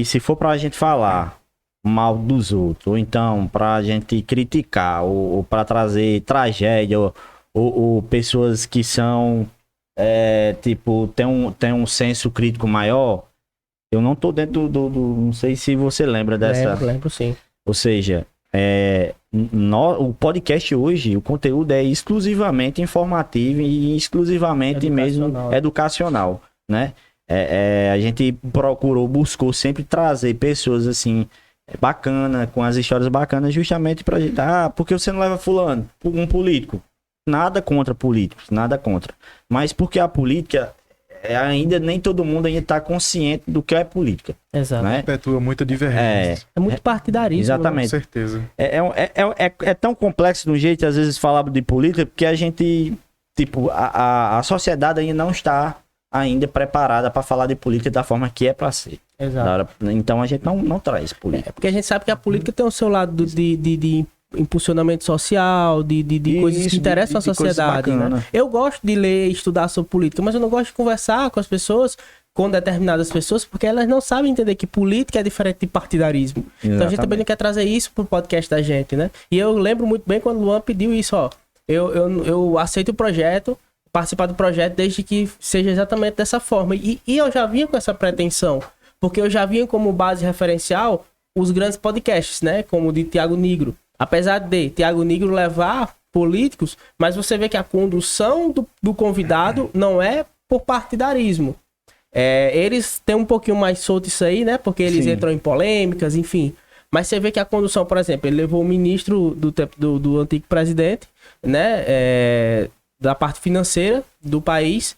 se for pra gente falar mal dos outros, ou então pra gente criticar, ou pra trazer tragédia, ou pessoas que são, tipo, tem um senso crítico maior, eu não tô dentro não sei se você lembra dessa... Lembro sim. Ou seja, o podcast hoje, o conteúdo é exclusivamente informativo e exclusivamente mesmo educacional, né? A gente buscou sempre trazer pessoas assim, bacana, com as histórias bacanas, justamente pra gente, porque você não leva fulano, um político, Nada contra políticos, nada contra. Mas porque a política, ainda nem todo mundo ainda está consciente do que é política. Exato. Né? Perpetua muita divergência. É muito partidarismo. Exatamente. Com certeza. É tão complexo de um jeito, às vezes, falar de política, porque a gente, tipo, a sociedade ainda não está ainda preparada para falar de política da forma que é para ser. Exato. Então a gente não traz política. É porque a gente sabe que a política tem o seu lado de impulsionamento social, de coisas que interessam a sociedade, né? Eu gosto de ler e estudar sobre política, mas eu não gosto de conversar com as pessoas, com determinadas pessoas, porque elas não sabem entender que política é diferente de partidarismo. Exatamente. Então a gente também não quer trazer isso pro podcast da gente, né? E eu lembro muito bem quando o Luan pediu isso, ó. Eu aceito o projeto, participar do projeto desde que seja exatamente dessa forma. E eu já vinha com essa pretensão, porque eu já vinha como base referencial os grandes podcasts, né? Como o de Thiago Nigro. Apesar de Thiago Nigro levar políticos, mas você vê que a condução do convidado não é por partidarismo. Eles têm um pouquinho mais solto isso aí, né? Porque eles entram em polêmicas, enfim. Mas você vê que a condução, por exemplo, ele levou o ministro do antigo presidente, né? Da parte financeira do país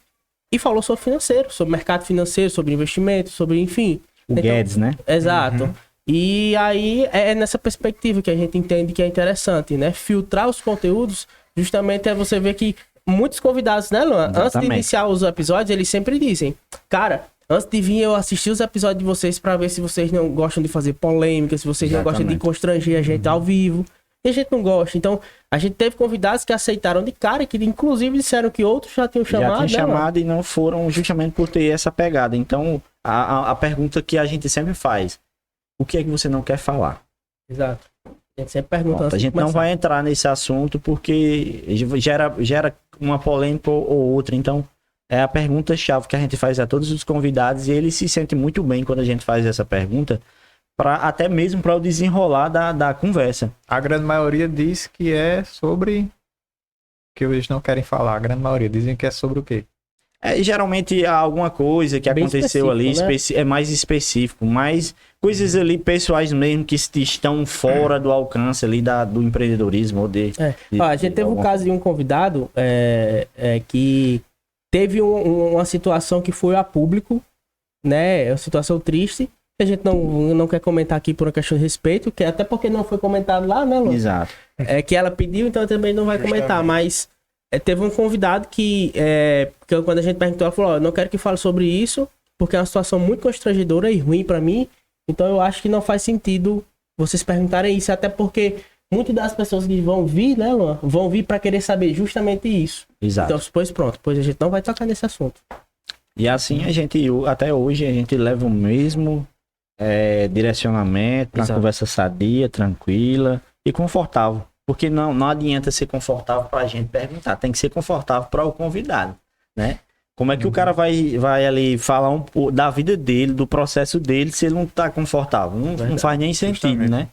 e falou sobre financeiro, sobre mercado financeiro, sobre investimento, sobre, enfim. O Guedes, né? Exato. Uhum. E aí é nessa perspectiva que a gente entende que é interessante, né? Filtrar os conteúdos, justamente você ver que muitos convidados, né, Luan? Exatamente. Antes de iniciar os episódios, eles sempre dizem, cara, antes de vir eu assistir os episódios de vocês pra ver se vocês não gostam de fazer polêmica, se vocês não gostam de constranger a gente ao vivo. E a gente não gosta. Então, a gente teve convidados que aceitaram de cara, que inclusive disseram que outros já tinham chamado. Já tinham chamado e não foram justamente por ter essa pegada. Então, a pergunta que a gente sempre faz, o que é que você não quer falar? Exato. A gente sempre pergunta. Pronto, a gente não vai entrar nesse assunto porque gera uma polêmica ou outra. Então, é a pergunta-chave que a gente faz a todos os convidados e eles se sentem muito bem quando a gente faz essa pergunta, até mesmo para o desenrolar da conversa. A grande maioria diz que é sobre que eles não querem falar. A grande maioria dizem que é sobre o quê? Geralmente alguma coisa que aconteceu ali, né? É mais específico, mas coisas ali pessoais mesmo que estão fora do alcance ali do empreendedorismo. Ou a gente teve um caso de um convidado que teve uma situação que foi a público, né? Uma situação triste. A gente não quer comentar aqui por uma questão de respeito, que até porque não foi comentado lá, né, Lu? Exato. Que ela pediu, então também não vai comentar, mas teve um convidado que quando a gente perguntou, ela falou, não quero que fale sobre isso, porque é uma situação muito constrangedora e ruim pra mim, então eu acho que não faz sentido vocês perguntarem isso, até porque muitas das pessoas que vão vir, né, Luan, vão vir pra querer saber justamente isso. Exato. Então, pois a gente não vai tocar nesse assunto. E assim até hoje, a gente leva o mesmo direcionamento, uma conversa sadia, tranquila e confortável. Porque não adianta ser confortável pra gente perguntar, tem que ser confortável para o convidado, né? Como é que o cara vai ali falar da vida dele, do processo dele, se ele não tá confortável? Não faz nem sentido, né?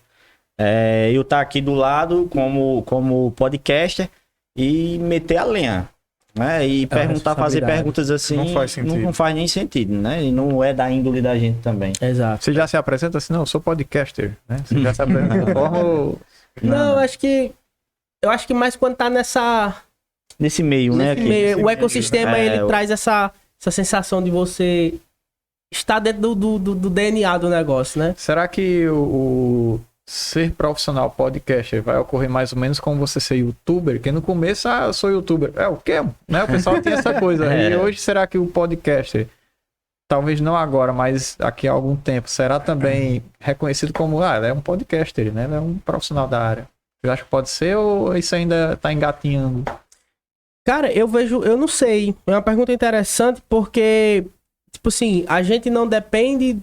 Eu estar aqui do lado como podcaster e meter a lenha, né? E fazer perguntas assim, não faz nem sentido, né? E não é da índole da gente também. Exato. Você já se apresenta assim? Não, eu sou podcaster, né? Você já se apresenta da forma ou... Não, eu acho que mais quando tá nesse meio, né? O ecossistema, ele traz essa sensação de você estar dentro do DNA do negócio, né? Será que o ser profissional podcaster vai ocorrer mais ou menos como você ser youtuber? Que no começo, eu sou youtuber. É o quê? Né? O pessoal tinha essa coisa. E hoje, será que o podcaster, talvez não agora, mas daqui a algum tempo, será também reconhecido como, é um podcaster, né? Ele é um profissional da área. Você acha que pode ser ou isso ainda tá engatinhando? Cara, eu não sei. É uma pergunta interessante porque, tipo assim, a gente não depende...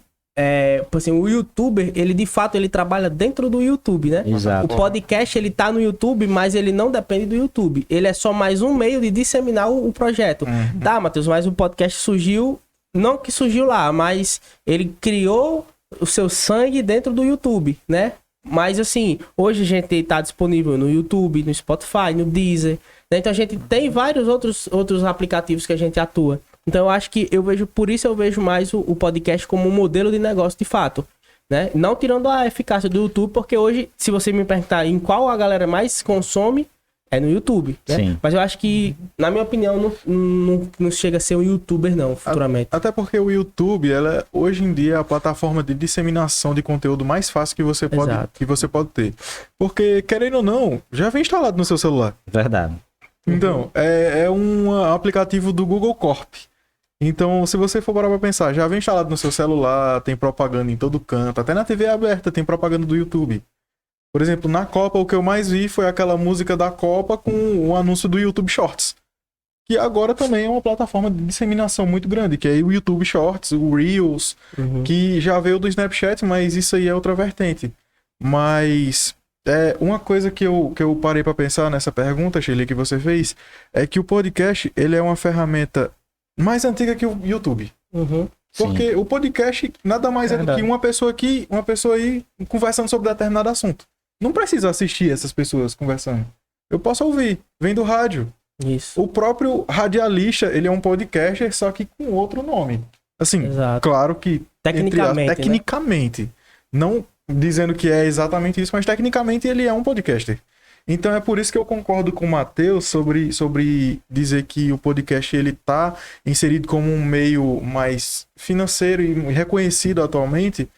tipo assim, o youtuber, ele de fato, ele trabalha dentro do YouTube, né? Exato. O podcast, ele tá no YouTube, mas ele não depende do YouTube. Ele é só mais um meio de disseminar o projeto. Tá, Matheus, mas o podcast surgiu... Não que surgiu lá, mas ele criou o seu sangue dentro do YouTube, né? Mas assim, hoje a gente tá disponível no YouTube, no Spotify, no Deezer, né? Então a gente tem vários outros aplicativos que a gente atua. Então eu acho que por isso eu vejo mais o podcast como um modelo de negócio de fato, né? Não tirando a eficácia do YouTube, porque hoje, se você me perguntar em qual a galera mais consome, é no YouTube, né? Sim. Mas eu acho que, na minha opinião, não chega a ser um YouTuber, não, futuramente. Até porque o YouTube, ela hoje em dia é a plataforma de disseminação de conteúdo mais fácil que você pode ter. Porque, querendo ou não, já vem instalado no seu celular. Verdade. Então, é um aplicativo do Google Corp. Então, se você for parar pra pensar, já vem instalado no seu celular, tem propaganda em todo canto, até na TV aberta tem propaganda do YouTube. Por exemplo, na Copa, o que eu mais vi foi aquela música da Copa com o anúncio do YouTube Shorts. Que agora também é uma plataforma de disseminação muito grande, que é o YouTube Shorts, o Reels, que já veio do Snapchat, mas isso aí é outra vertente. Mas uma coisa que eu parei pra pensar nessa pergunta, Shirley, que você fez, é que o podcast, ele é uma ferramenta mais antiga que o YouTube. Porque o podcast nada mais é do que uma pessoa aqui, uma pessoa aí conversando sobre determinado assunto. Não precisa assistir essas pessoas conversando. Eu posso ouvir, vem do rádio. Isso. O próprio radialista, ele é um podcaster, só que com outro nome. Assim, claro que... Tecnicamente. Não dizendo que é exatamente isso, mas tecnicamente ele é um podcaster. Então é por isso que eu concordo com o Matheus sobre dizer que o podcast ele tá inserido como um meio mais financeiro e reconhecido atualmente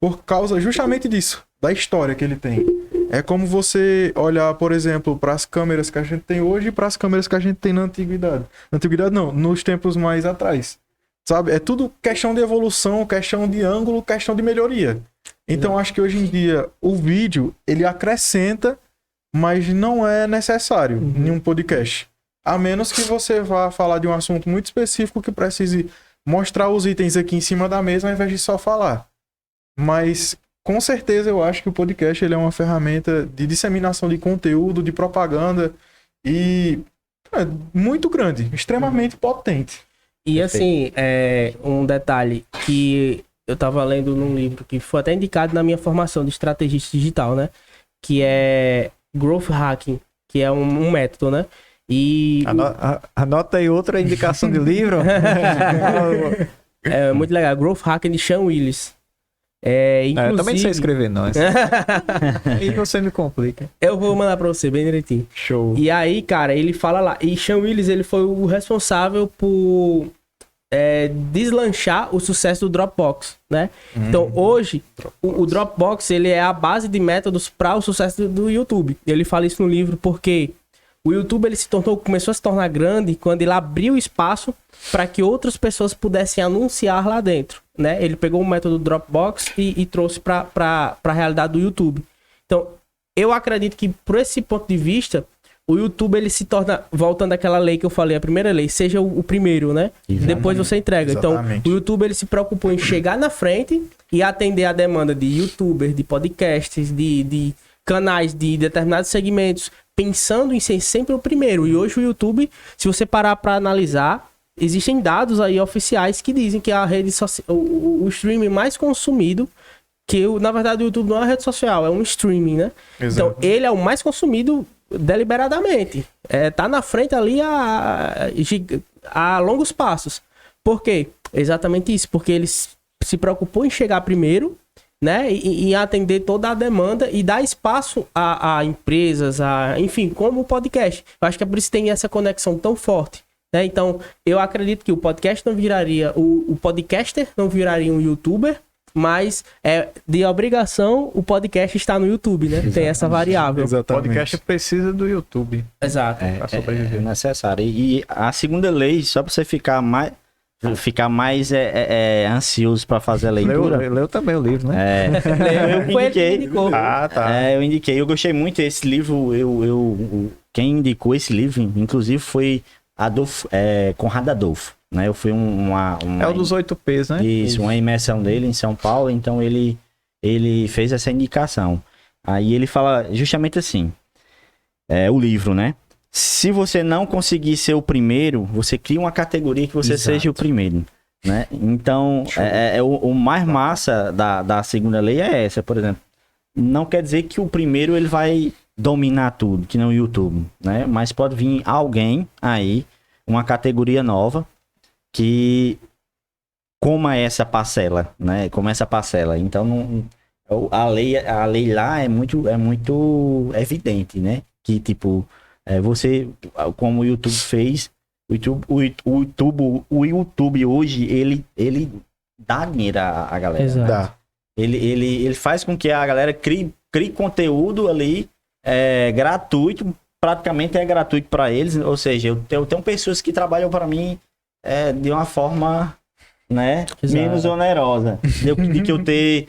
por causa justamente disso, da história que ele tem. É como você olhar, por exemplo, para as câmeras que a gente tem hoje e para as câmeras que a gente tem na antiguidade. Na antiguidade não, nos tempos mais atrás. Sabe? É tudo questão de evolução, questão de ângulo, questão de melhoria. Então acho que hoje em dia o vídeo, ele acrescenta, mas não é necessário em um podcast. A menos que você vá falar de um assunto muito específico que precise mostrar os itens aqui em cima da mesa ao invés de só falar. Mas com certeza eu acho que o podcast ele é uma ferramenta de disseminação de conteúdo, de propaganda e é muito grande, extremamente potente. E assim, um detalhe que eu tava lendo num livro que foi até indicado na minha formação de estrategista digital, né? Que é Growth Hacking, que é um método, né? E Anota aí outra indicação de livro. é muito legal, Growth Hacking de Sean Willis. Eu também sei escrever, não. E você me complica. Eu vou mandar pra você bem direitinho. Show. E aí, cara, ele fala lá. E Sean Willis, ele foi o responsável por deslanchar o sucesso do Dropbox, né? Então, hoje, o Dropbox, ele é a base de métodos para o sucesso do YouTube. Ele fala isso no livro porque o YouTube ele começou a se tornar grande quando ele abriu espaço para que outras pessoas pudessem anunciar lá dentro, né? Ele pegou o método Dropbox e trouxe para a realidade do YouTube. Então, eu acredito que, por esse ponto de vista, o YouTube ele se torna, voltando àquela lei que eu falei, a primeira lei, seja o primeiro, né? Exatamente. Depois você entrega. Exatamente. Então, o YouTube ele se preocupou em chegar na frente e atender a demanda de YouTubers, de podcasts, de canais de determinados segmentos, pensando em ser sempre o primeiro. E hoje o YouTube, se você parar para analisar, existem dados aí oficiais que dizem que a rede social, o streaming mais consumido, na verdade o YouTube não é uma rede social, é um streaming, né? Exato. Então ele é o mais consumido deliberadamente. Tá na frente ali a longos passos. Por quê? Exatamente isso, porque ele se preocupou em chegar primeiro, né? E atender toda a demanda e dar espaço a empresas, enfim, como o podcast. Eu acho que é por isso que tem essa conexão tão forte. Né? Então, eu acredito que o podcast não viraria, o podcaster não viraria um YouTuber, mas de obrigação o podcast está no YouTube, né? Exatamente. Tem essa variável. Exatamente. O podcast precisa do YouTube. Exato. É necessário. E a segunda lei, só para você ficar mais ansioso para fazer a leitura. Leu também o livro, né? Eu indiquei. Tá. Eu indiquei. Eu gostei muito desse livro. Quem indicou esse livro, inclusive, foi Conrado Adolfo. Né? Eu fui é o dos 8 P's, né? Isso, uma imersão dele em São Paulo, então ele fez essa indicação. Aí ele fala justamente assim, o livro, né? Se você não conseguir ser o primeiro, você cria uma categoria que você seja o primeiro, né? Então, o mais massa da segunda lei é essa, por exemplo. Não quer dizer que o primeiro ele vai dominar tudo, que não o YouTube, né? Mas pode vir alguém aí, uma categoria nova, que coma essa parcela, né? Como essa parcela. Então, a lei lá é muito evidente, né? Que, tipo, Você, como o YouTube fez, o YouTube hoje, ele dá dinheiro à galera. Exato. Dá. Ele faz com que a galera crie conteúdo ali gratuito, praticamente é gratuito para eles, ou seja, eu tenho pessoas que trabalham para mim de uma forma, né, Exato. menos onerosa, de que eu ter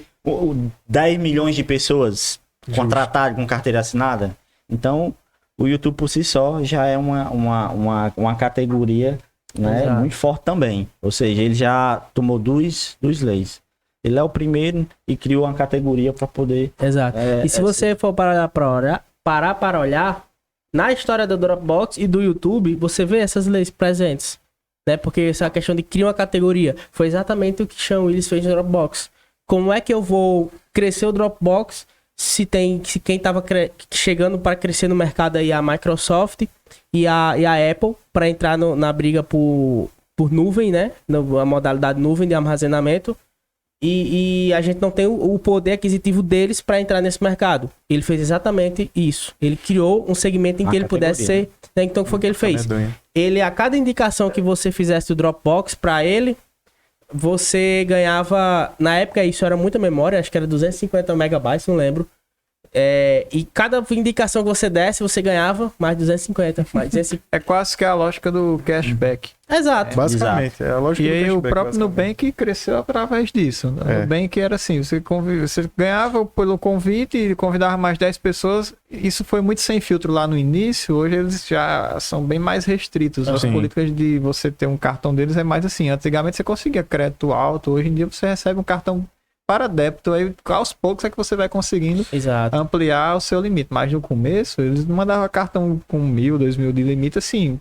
10 milhões de pessoas contratadas com carteira assinada. Então, o YouTube por si só já é uma categoria, né, Exato. muito forte também. Ou seja, ele já tomou duas leis. Ele é o primeiro e criou uma categoria para poder... Exato. E se você for parar para olhar, na história do Dropbox e do YouTube, você vê essas leis presentes. Né? Porque essa questão de criar uma categoria foi exatamente o que Sean Willis fez no Dropbox. Como é que eu vou crescer o Dropbox se quem estava chegando para crescer no mercado aí a Microsoft e a Apple para entrar na briga por nuvem, né? A modalidade nuvem de armazenamento. E a gente não tem o poder aquisitivo deles para entrar nesse mercado. Ele fez exatamente isso. Ele criou um segmento em que ele pudesse ser... Né? Então, foi o que ele fez. A cada indicação que você fizesse do Dropbox para ele, você ganhava... Na época, isso era muita memória. Acho que era 250 megabytes, não lembro. E cada indicação que você desse, você ganhava mais 250. É quase que a lógica do cashback. Exato. Basicamente, é a lógica E do aí cashback, o próprio Nubank cresceu através disso. O Nubank era assim, você ganhava pelo convite e convidava mais 10 pessoas. Isso foi muito sem filtro lá no início. Hoje eles já são bem mais restritos. As políticas de você ter um cartão deles é mais assim. Antigamente você conseguia crédito alto. Hoje em dia você recebe um cartão para débito. Aí aos poucos é que você vai conseguindo ampliar o seu limite. Mas no começo eles não mandavam cartão com 1.000, 2.000 de limite assim...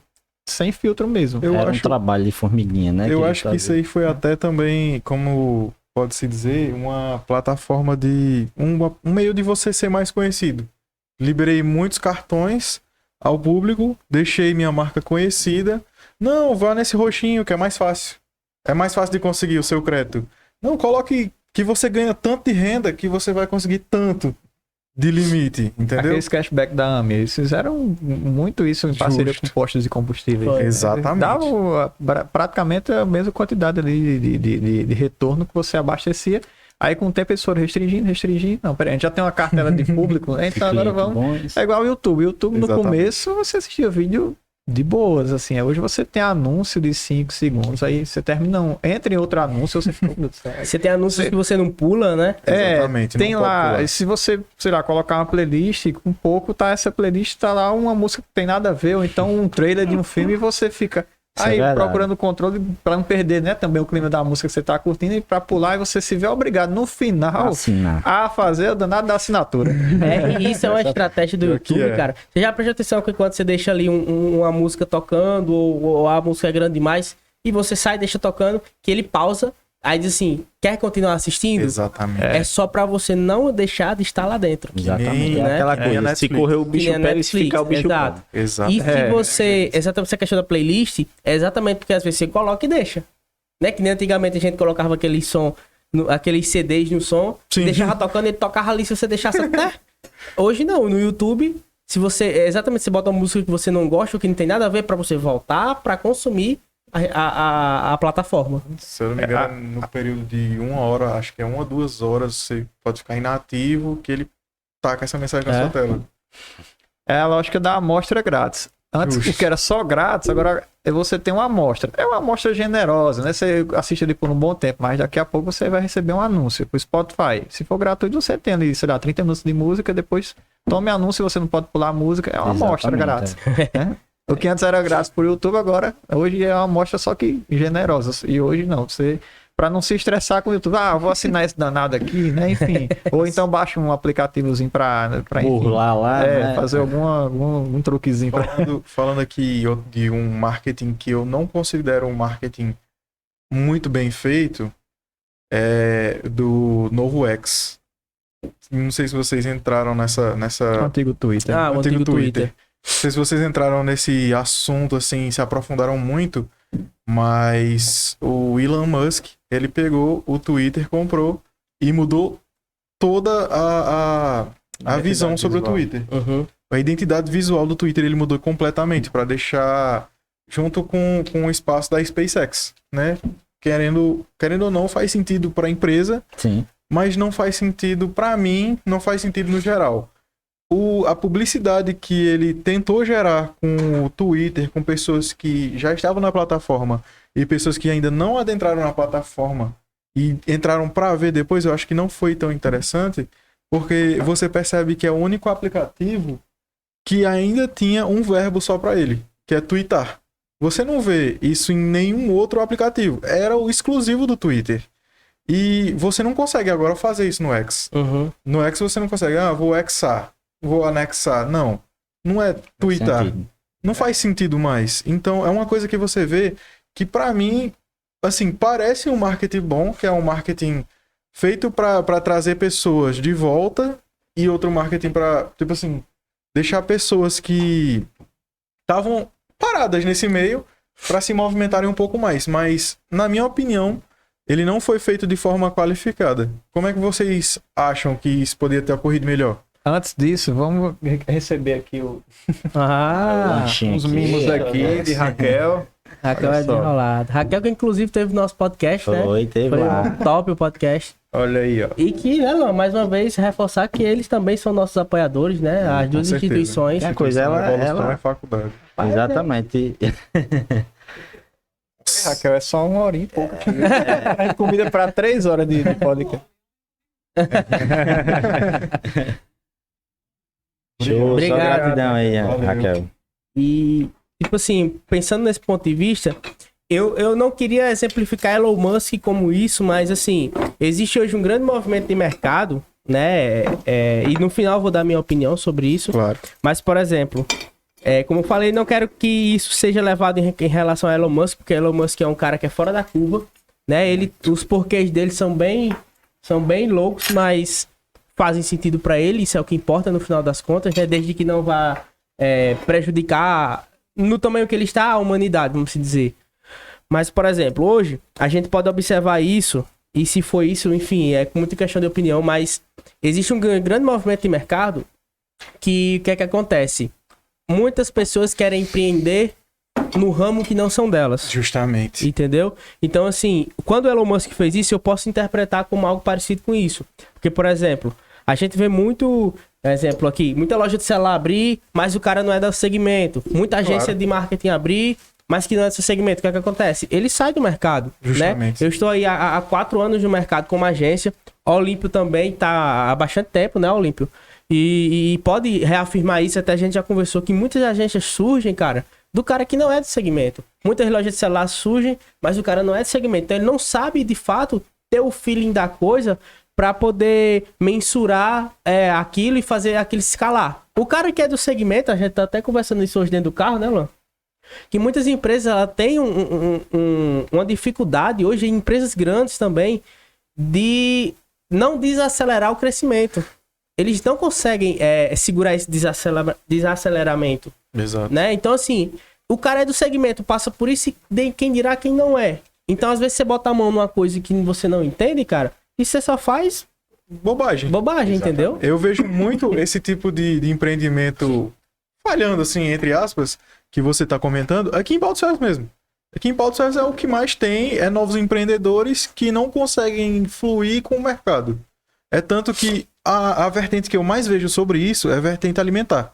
Sem filtro mesmo. Era um trabalho de formiguinha, né? Eu acho que isso aí foi até também, como pode-se dizer, uma plataforma de... Um meio de você ser mais conhecido. Liberei muitos cartões ao público, deixei minha marca conhecida. Não, vá nesse roxinho que é mais fácil. É mais fácil de conseguir o seu crédito. Não, coloque que você ganha tanto de renda que você vai conseguir tanto de limite, entendeu? Aqueles cashback da AMI, eles fizeram muito isso em parceria com postos de combustível. Exatamente. Dava praticamente a mesma quantidade ali de retorno que você abastecia. Aí com o tempo eles foram restringindo. Não, peraí, a gente já tem uma cartela de público, então agora vamos... É igual o YouTube. O YouTube no começo você assistia vídeo de boas, assim. Hoje você tem anúncio de 5 segundos, aí você termina entra em outro anúncio, você fica... Você tem anúncios que você não pula, né? Exatamente. Tem lá, se você, sei lá, colocar uma playlist, com pouco essa playlist tá lá uma música que tem nada a ver, ou então um trailer de um filme e você fica... Aí procurando o controle pra não perder, né, também o clima da música que você tá curtindo e pra pular e você se vê obrigado no final a fazer o danado da assinatura. E isso é uma estratégia do YouTube, cara. Você já prestou atenção que quando você deixa ali uma música tocando ou a música é grande demais e você sai e deixa tocando, que ele pausa, aí diz assim, quer continuar assistindo? Exatamente. É só pra você não deixar de estar lá dentro. Exatamente. Né? Aquela coisa, se correr o bicho pega e se ficar o bicho exato. Exato. E se você... Exatamente essa questão da playlist, é exatamente porque às vezes você coloca e deixa. Né? Que nem antigamente a gente colocava aquele som, aqueles CDs no som, deixava tocando, ele tocava ali se você deixasse até. Hoje não, no YouTube, se você... Exatamente, você bota uma música que você não gosta, ou que não tem nada a ver, pra você voltar pra consumir a plataforma. Se eu não me engano, no período de 1 hora, acho que é 1 ou 2 horas, você pode ficar inativo, que ele taca essa mensagem na sua tela. É a lógica da amostra grátis. Antes, o que era só grátis, agora você tem uma amostra. É uma amostra generosa, né? Você assiste ali por um bom tempo, mas daqui a pouco você vai receber um anúncio pro Spotify. Se for gratuito, você tem ali, sei lá, 30 minutos de música, depois tome anúncio e você não pode pular a música. É uma amostra grátis. Né? O que antes era grátis por YouTube, agora, hoje é uma amostra só que generosa. E hoje não, você... Pra não se estressar com o YouTube, vou assinar esse danado aqui, né? Enfim. Ou então baixa um aplicativozinho pra burlar lá, né? fazer algum truquezinho. Falando aqui de um marketing que eu não considero um marketing muito bem feito, é do Novo X. Não sei se vocês entraram nessa... O antigo Twitter. O antigo Twitter. Não sei se vocês entraram nesse assunto, assim, se aprofundaram muito, mas o Elon Musk, ele pegou o Twitter, comprou e mudou toda a visão sobre o Twitter. a identidade visual do Twitter ele mudou completamente para deixar junto com o espaço da SpaceX, né? Querendo ou não, faz sentido para a empresa, Sim. mas não faz sentido para mim, não faz sentido no geral. A publicidade que ele tentou gerar com o Twitter, com pessoas que já estavam na plataforma e pessoas que ainda não adentraram na plataforma e entraram para ver depois, eu acho que não foi tão interessante, porque você percebe que é o único aplicativo que ainda tinha um verbo só para ele, que é twittar. Você não vê isso em nenhum outro aplicativo. Era o exclusivo do Twitter. E você não consegue agora fazer isso no X. Uhum. No X você não consegue, vou Xar, vou anexar. Não. Não é twittar. Não faz sentido mais. Então é uma coisa que você vê que pra mim, assim, parece um marketing bom, que é um marketing feito pra trazer pessoas de volta e outro marketing pra, tipo assim, deixar pessoas que estavam paradas nesse meio pra se movimentarem um pouco mais. Mas, na minha opinião, ele não foi feito de forma qualificada. Como é que vocês acham que isso poderia ter ocorrido melhor? Antes disso, vamos receber aqui lanchinho uns aqui. mimos aqui de Raquel. Raquel Olha é só. desenrolada. Raquel que inclusive teve nosso podcast, né? Teve Foi lá. um top o podcast. Olha aí, ó. E que, né, Luan, mais uma vez, reforçar que eles também são nossos apoiadores, né? As duas certeza. instituições. É coisa, Evolução é faculdade. Exatamente. Raquel, é só 1 horinha e pouco. É comida para 3 horas de podcast. Show, Obrigado. só gratidão aí, Valeu. Raquel. E, tipo assim, pensando nesse ponto de vista, eu não queria exemplificar Elon Musk como isso, mas assim, existe hoje um grande movimento de mercado, né? E no final eu vou dar minha opinião sobre isso. Claro. Mas, por exemplo, como eu falei, não quero que isso seja levado em relação a Elon Musk, porque Elon Musk é um cara que é fora da curva, né? Os porquês dele são bem loucos, mas fazem sentido pra ele, isso é o que importa no final das contas, né? Desde que não vá prejudicar no tamanho que ele está a humanidade, vamos dizer. Mas, por exemplo, hoje a gente pode observar isso, e se for isso, enfim, é muita questão de opinião, mas existe um grande movimento de mercado que o que é que acontece? Muitas pessoas querem empreender no ramo que não são delas. Justamente. Entendeu? Então, assim, quando o Elon Musk fez isso, eu posso interpretar como algo parecido com isso. Porque, por exemplo, a gente vê muito, exemplo aqui, muita loja de celular abrir, mas o cara não é do segmento. Muita agência de marketing abrir, mas que não é do seu segmento. O que é que acontece? Ele sai do mercado, Justamente. né? Eu estou aí há 4 anos no mercado como agência. O Olímpio também está há bastante tempo, né, Olímpio? E pode reafirmar isso, até a gente já conversou que muitas agências surgem, cara, do cara que não é do segmento. Muitas lojas de celular surgem, mas o cara não é do segmento. Então ele não sabe, de fato, ter o feeling da coisa para poder mensurar aquilo e fazer aquilo escalar. O cara que é do segmento, a gente tá até conversando isso hoje dentro do carro, né, Luan? Que muitas empresas ela têm uma dificuldade, hoje em empresas grandes também, de não desacelerar o crescimento. Eles não conseguem segurar esse desaceleramento. Exato. Né? Então, assim, o cara é do segmento, passa por isso e quem dirá quem não é. Então, às vezes, você bota a mão numa coisa que você não entende, cara, e você só faz Bobagem. entendeu? Eu vejo muito esse tipo de empreendimento falhando, assim, entre aspas, que você tá comentando, aqui em Baldo Sérgio mesmo. Aqui em Baldo Sérgio é o que mais tem, novos empreendedores que não conseguem fluir com o mercado. É tanto que a vertente que eu mais vejo sobre isso é a vertente alimentar.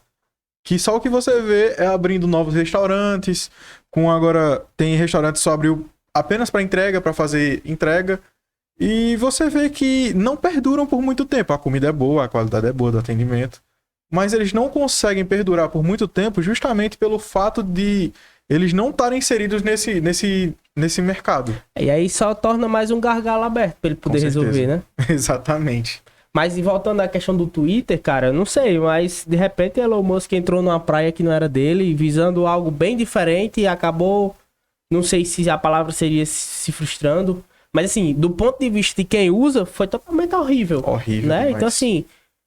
Que só o que você vê é abrindo novos restaurantes, agora tem restaurantes que só abriu apenas para entrega, para fazer entrega. E você vê que não perduram por muito tempo. A comida é boa, a qualidade é boa do atendimento. Mas eles não conseguem perdurar por muito tempo justamente pelo fato de eles não estarem inseridos nesse mercado. E aí só torna mais um gargalo aberto pra ele poder Com certeza. resolver, né? Exatamente. Mas e voltando à questão do Twitter, cara, eu não sei, mas de repente Elon Musk entrou numa praia que não era dele, visando algo bem diferente e acabou, não sei se a palavra seria se frustrando, mas assim, do ponto de vista de quem usa, foi totalmente horrível. Horrível. Né? demais. Então assim,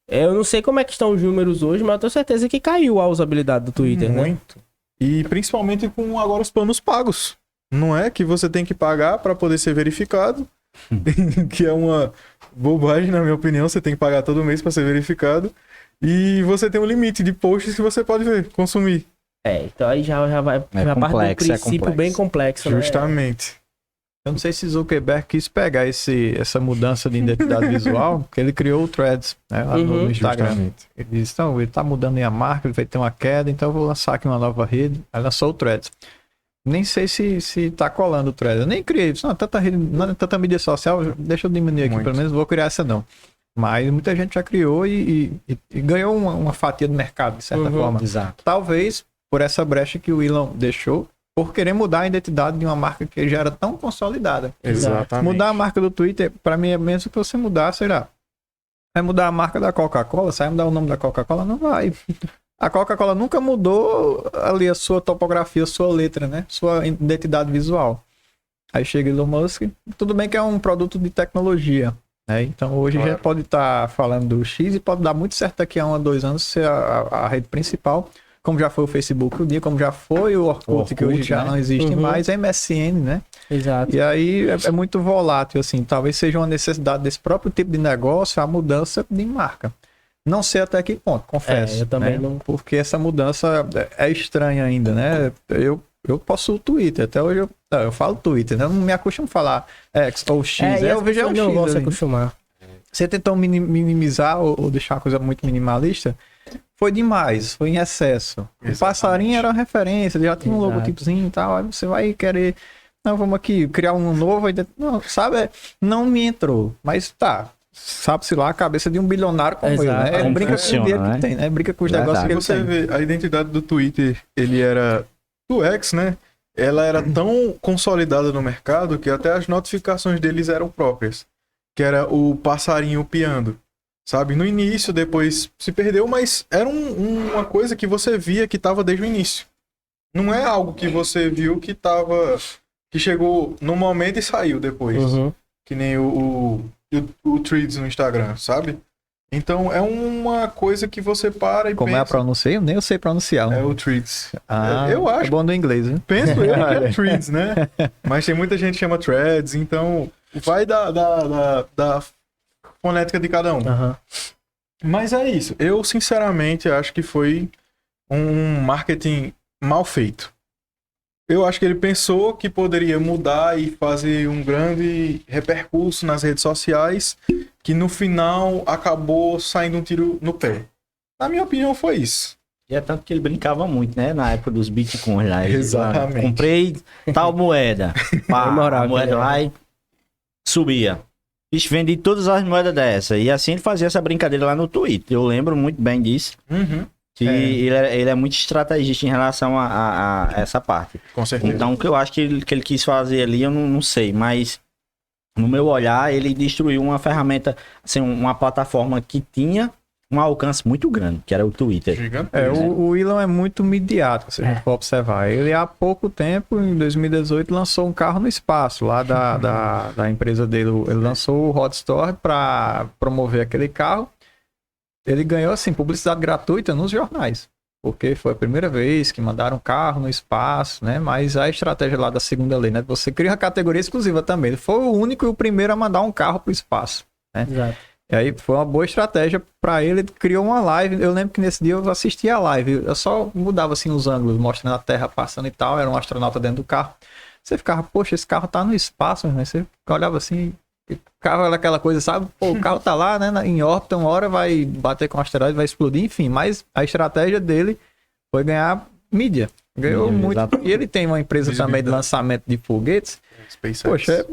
eu não sei como é que estão os números hoje, mas eu tenho certeza que caiu a usabilidade do Twitter, né? Muito. E principalmente com agora os planos pagos. Não é que você tem que pagar para poder ser verificado, que é bobagem, na minha opinião. Você tem que pagar todo mês para ser verificado. E você tem um limite de posts que você pode ver, consumir. Então aí já vai já parte do princípio bem complexo, né? Justamente. Eu não sei se Zuckerberg quis pegar essa mudança de identidade visual, porque ele criou o Threads, né, lá no Instagram. Justamente. Ele disse, então, ele tá mudando aí a marca, ele vai ter uma queda, então eu vou lançar aqui uma nova rede. Aí lançou o Threads. Nem sei se tá colando o Threads. Eu nem criei. Não, tanta mídia social, deixa eu diminuir aqui, pelo menos vou criar essa não. Mas muita gente já criou e ganhou uma fatia do mercado, de certa forma. Exato. Talvez por essa brecha que o Elon deixou, por querer mudar a identidade de uma marca que já era tão consolidada. Exatamente. Mudar a marca do Twitter, para mim, é mesmo que você mudar, sei lá. Vai mudar a marca da Coca-Cola? Você vai mudar o nome da Coca-Cola? Não vai. A Coca-Cola nunca mudou ali a sua topografia, a sua letra, né? Sua identidade visual. Aí chega Elon Musk, tudo bem que é um produto de tecnologia, né? Então hoje a gente pode estar falando do X e pode dar muito certo daqui a 1 a 2 anos ser a rede principal, como já foi o Facebook um dia, como já foi o Orkut, que hoje já não existe mais, a MSN, né? Exato. E aí é muito volátil, assim, talvez seja uma necessidade desse próprio tipo de negócio, a mudança de marca. Não sei até que ponto, confesso. Eu também né? não. Porque essa mudança é estranha ainda, né? Eu posso o Twitter, até hoje eu falo Twitter, né? Eu não me acostumo a falar X ou X, eu vejo o X. Não gosto de ali. acostumar. Você tentou minimizar ou deixar uma coisa muito minimalista, foi demais, foi em excesso. Exatamente. O passarinho era uma referência, já tinha um logotipozinho e tal, aí você vai querer, não, vamos aqui, criar um novo, não, sabe, não me entrou, mas tá, sabe-se lá a cabeça de um bilionário como eu, né? Ele brinca com o dinheiro que tem, né? Brinca com os negócios que ele você tem. vê, a identidade do Twitter, ele era, do X, né? Ela era tão consolidada no mercado que até as notificações deles eram próprias. Que era o passarinho piando. Sabe? No início, depois se perdeu, mas era uma coisa que você via que tava desde o início. Não é algo que você viu que tava... que chegou no momento e saiu depois. Que nem o Threads no Instagram, sabe? Então é uma coisa que você para e Como pensa... é a pronúncia? Eu nem sei pronunciar. É o Threads. Eu acho. É bom do inglês, hein? Penso eu que é Threads, né? Mas tem muita gente que chama Threads, então vai da fonética de cada um. Mas é isso. Eu, sinceramente, acho que foi um marketing mal feito. Eu acho que ele pensou que poderia mudar e fazer um grande repercusso nas redes sociais, que no final acabou saindo um tiro no pé. Na minha opinião, foi isso. E é tanto que ele brincava muito, né? Na época dos bitcoins lá. Ele Exatamente. Lá, comprei tal moeda. Pá, a moeda lá e subia. Ixi, vendi todas as moedas dessa. E assim ele fazia essa brincadeira lá no Twitter. Eu lembro muito bem disso. Que ele é muito estrategista em relação a essa parte. Com certeza. Então, o que eu acho que ele quis fazer ali, eu não sei. Mas, no meu olhar, ele destruiu uma ferramenta, assim, uma plataforma que tinha um alcance muito grande, que era o Twitter. O Elon é muito midiático, se a gente for observar. Ele há pouco tempo, em 2018, lançou um carro no espaço, lá da empresa dele. Ele lançou o Roadster para promover aquele carro. Ele ganhou, assim, publicidade gratuita nos jornais, porque foi a primeira vez que mandaram um carro no espaço, né? Mas a estratégia lá da segunda lei, né? Você cria uma categoria exclusiva também. Ele foi o único e o primeiro a mandar um carro para o espaço, né? Exato. E aí foi uma boa estratégia para ele. Ele criou uma live. Eu lembro que nesse dia eu assistia a live. Eu só mudava assim os ângulos, mostrando a Terra passando e tal. Era um astronauta dentro do carro. Você ficava, poxa, esse carro tá no espaço, né? Você olhava assim, o carro era aquela coisa, sabe? Pô, o carro tá lá, né? Em órbita, uma hora vai bater com o asteroide, vai explodir, enfim. Mas a estratégia dele foi ganhar mídia. Ganhou muito. Exatamente. E ele tem uma empresa também de lançamento de foguetes. SpaceX. Poxa,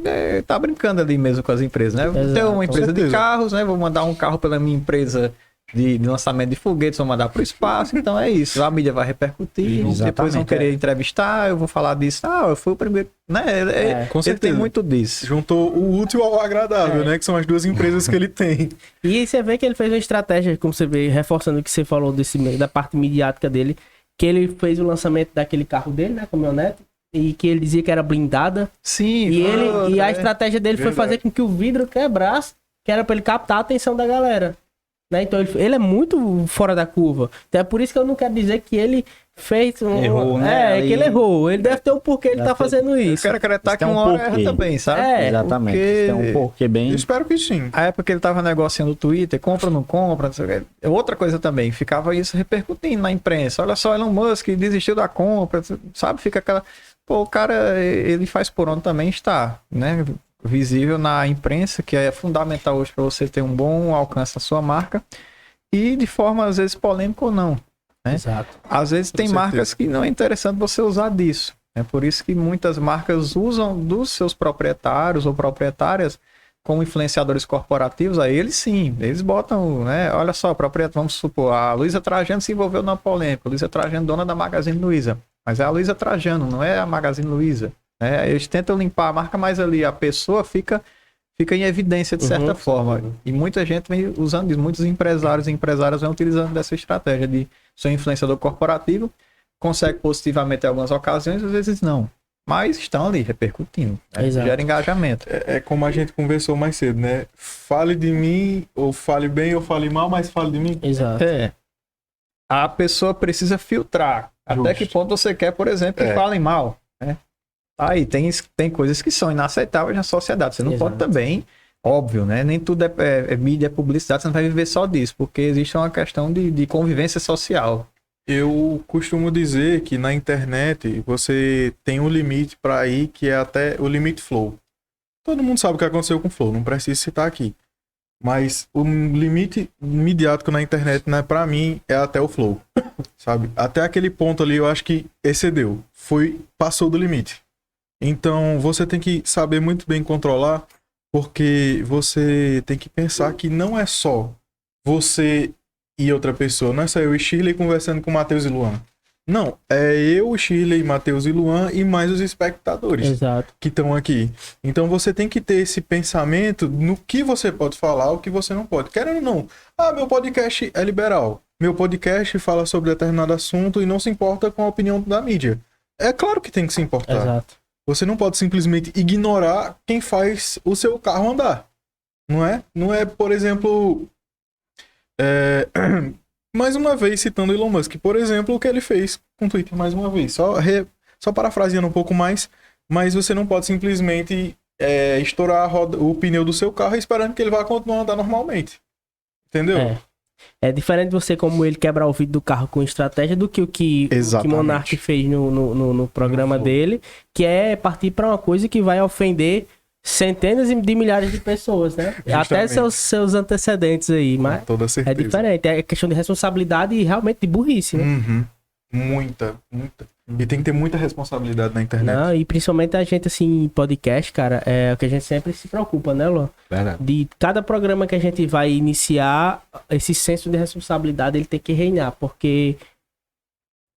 tá brincando ali mesmo com as empresas, né? Exato, tem uma empresa de carros, né? Vou mandar um carro pela minha empresa de lançamento de foguetes, vou mandar para o espaço, então é isso. A mídia vai repercutir, depois vão querer entrevistar, eu vou falar disso. Eu fui o primeiro, né? Com certeza. Ele tem muito disso. Juntou o útil ao agradável, né? Que são as duas empresas que ele tem. E aí você vê que ele fez uma estratégia, como você vê, reforçando o que você falou da parte midiática dele, que ele fez o lançamento daquele carro dele, né? Caminhonete. E que ele dizia que era blindada. Sim. E a estratégia dele foi fazer com que o vidro quebrasse, que era pra ele captar a atenção da galera. né? Então ele é muito fora da curva. Então é por isso que eu não quero dizer que ele fez Errou, né? que ele errou. Ele deve ter um porquê ele tá fazendo Eu isso. quero acreditar Isso que tem um uma hora erra porquê. também, sabe? É, Exatamente. porque- Tem um porquê bem. Eu espero que sim. A época que ele tava negociando o Twitter, compra ou não compra, não sei o quê. Outra coisa também, ficava isso repercutindo na imprensa. Olha só, Elon Musk desistiu da compra, sabe? Fica aquela... Pô, o cara, ele faz por onde também está, né? Visível na imprensa, que é fundamental hoje para você ter um bom alcance na sua marca. E de forma, às vezes, polêmica ou não. Né? Exato. Às vezes tem certeza. marcas que não é interessante você usar disso. É por isso que muitas marcas usam dos seus proprietários ou proprietárias como influenciadores corporativos. Aí eles sim, eles botam, né? Olha só, proprietário, vamos supor, a Luísa Trajano se envolveu na polêmica. A Luísa Trajano, dona da Magazine Luiza. Mas é a Luísa Trajano, não é a Magazine Luiza. Né? Eles tentam limpar a marca, mas ali a pessoa fica em evidência de certa forma. E muita gente vem usando isso. Muitos empresários e empresárias vêm utilizando dessa estratégia de ser um influenciador corporativo, consegue positivamente em algumas ocasiões, às vezes não. Mas estão ali repercutindo. Né? Exato. Gera engajamento. É como a gente conversou mais cedo, né? Fale de mim, ou fale bem, ou fale mal, mas fale de mim. Exato. É. A pessoa precisa filtrar. Até Justo. que ponto você quer, por exemplo, que falem mal. Né? Aí tem coisas que são inaceitáveis na sociedade. Você não Exato. pode também, óbvio, né? Nem tudo é mídia, é publicidade, você não vai viver só disso, porque existe uma questão de convivência social. Eu costumo dizer que na internet você tem um limite para ir, que é até o limite flow. Todo mundo sabe o que aconteceu com o flow, não preciso citar aqui. Mas o limite midiático na internet, né, para mim, é até o flow, sabe? Até aquele ponto ali eu acho que excedeu, passou do limite. Então você tem que saber muito bem controlar, porque você tem que pensar que não é só você e outra pessoa, não é só eu e Shirley conversando com Matheus e Luan. Não, é eu, Shirley, Matheus e Luan e mais os espectadores Exato. que estão aqui. Então você tem que ter esse pensamento no que você pode falar, o que você não pode. Querendo ou não, meu podcast é liberal. Meu podcast fala sobre determinado assunto e não se importa com a opinião da mídia. É claro que tem que se importar. Exato. Você não pode simplesmente ignorar quem faz o seu carro andar. Não é? Não é, por exemplo... mais uma vez citando Elon Musk, por exemplo, o que ele fez com o Twitter mais uma vez. Só parafraseando um pouco mais, mas você não pode simplesmente estourar o pneu do seu carro esperando que ele vá continuar a andar normalmente. Entendeu? É diferente você, como ele, quebrar o vidro do carro com estratégia do que o que Exatamente. Monark fez no programa dele, que é partir para uma coisa que vai ofender centenas de milhares de pessoas, né? Até seus antecedentes aí, mas Com toda certeza. é diferente. É questão de responsabilidade e realmente de burrice, né? Uhum. Muita. E tem que ter muita responsabilidade na internet. Não, e principalmente a gente, assim, em podcast, cara, é o que a gente sempre se preocupa, né, Luan? Verdade. De cada programa que a gente vai iniciar, esse senso de responsabilidade, ele tem que reinar, porque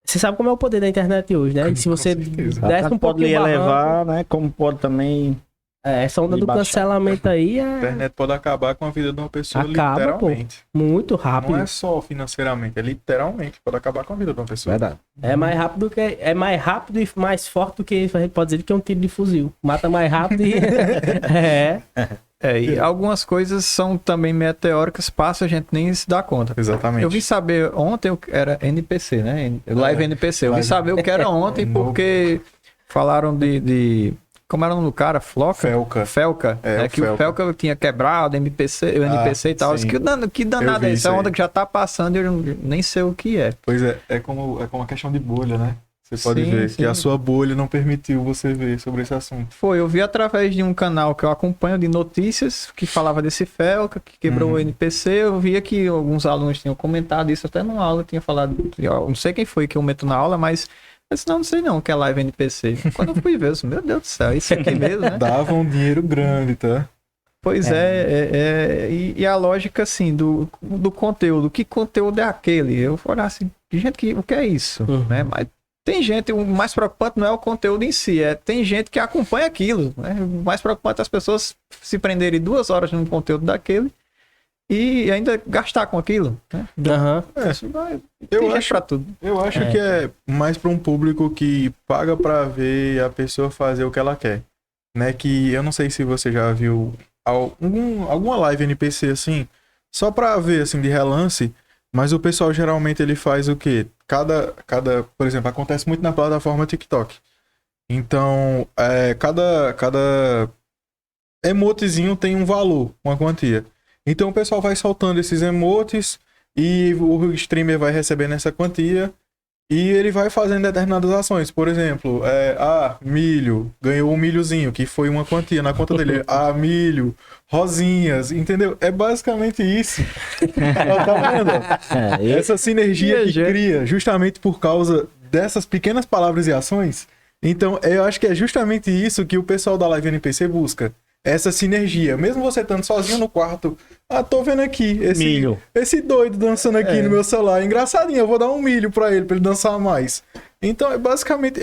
você sabe como é o poder da internet hoje, né? E se você certeza. desce um Tanto pode pouquinho lhe o barranco, elevar, né? Como pode também. essa onda lhe do baixar. cancelamento aí A é internet pode acabar com a vida de uma pessoa Acaba, literalmente. muito rápido. Não é só financeiramente, é literalmente. Pode acabar com a vida de uma pessoa. Verdade. É mais rápido é mais rápido e mais forte do que a gente pode dizer que é um tiro de fuzil. Mata mais rápido e E algumas coisas são também meteóricas, passa a gente nem se dá conta. Exatamente. Eu vim saber ontem, era NPC, né? Live NPC. Eu vim saber o que era ontem porque falaram de como era o nome do cara? Floca? Felca. Que o Felca tinha quebrado o NPC e tal. sim. Que danada Eu é vi isso? É isso onda aí. que já tá passando e eu nem sei o que é. Pois é como a questão de bolha, né? Você pode Sim, ver sim. que a sua bolha não permitiu você ver sobre esse assunto. Eu vi através de um canal que eu acompanho de notícias que falava desse Felca, que quebrou o NPC. Eu via que alguns alunos tinham comentado isso, até numa aula tinha falado. Eu não sei quem foi que eu meto na aula, mas eu disse, não sei não, que é live NPC. Quando eu fui ver, eu disse, meu Deus do céu, isso aqui mesmo, né? Dava um dinheiro grande, tá? Pois e a lógica, assim, do conteúdo. Que conteúdo é aquele? Eu vou olhar assim, gente, o que é isso? Né? Mas tem gente, o mais preocupante não é o conteúdo em si, tem gente que acompanha aquilo. Né? O mais preocupante é as pessoas se prenderem 2 horas num conteúdo daquele e ainda gastar com aquilo. Né? Aham. Tem gente acho- pra tudo. Eu acho que é mais para um público que paga pra ver a pessoa fazer o que ela quer. Né? Que eu não sei se você já viu alguma live NPC assim, Só pra ver, assim, de relance, mas o pessoal geralmente ele faz o quê? Por exemplo, acontece muito na plataforma TikTok. Então, cada emotezinho tem um valor, uma quantia. Então o pessoal vai soltando esses emotes e o streamer vai recebendo essa quantia e ele vai fazendo determinadas ações. Por exemplo, milho, ganhou um milhozinho, que foi uma quantia na conta dele. Milho, rosinhas, entendeu? É basicamente isso. Tá vendo? Essa sinergia que cria justamente por causa dessas pequenas palavras e ações. Então, eu acho que é justamente isso que o pessoal da Live NPC busca. Essa sinergia. Mesmo você estando sozinho no quarto, tô vendo aqui esse doido dançando aqui no meu celular. Engraçadinho, eu vou dar um milho pra ele dançar mais. Então, é basicamente,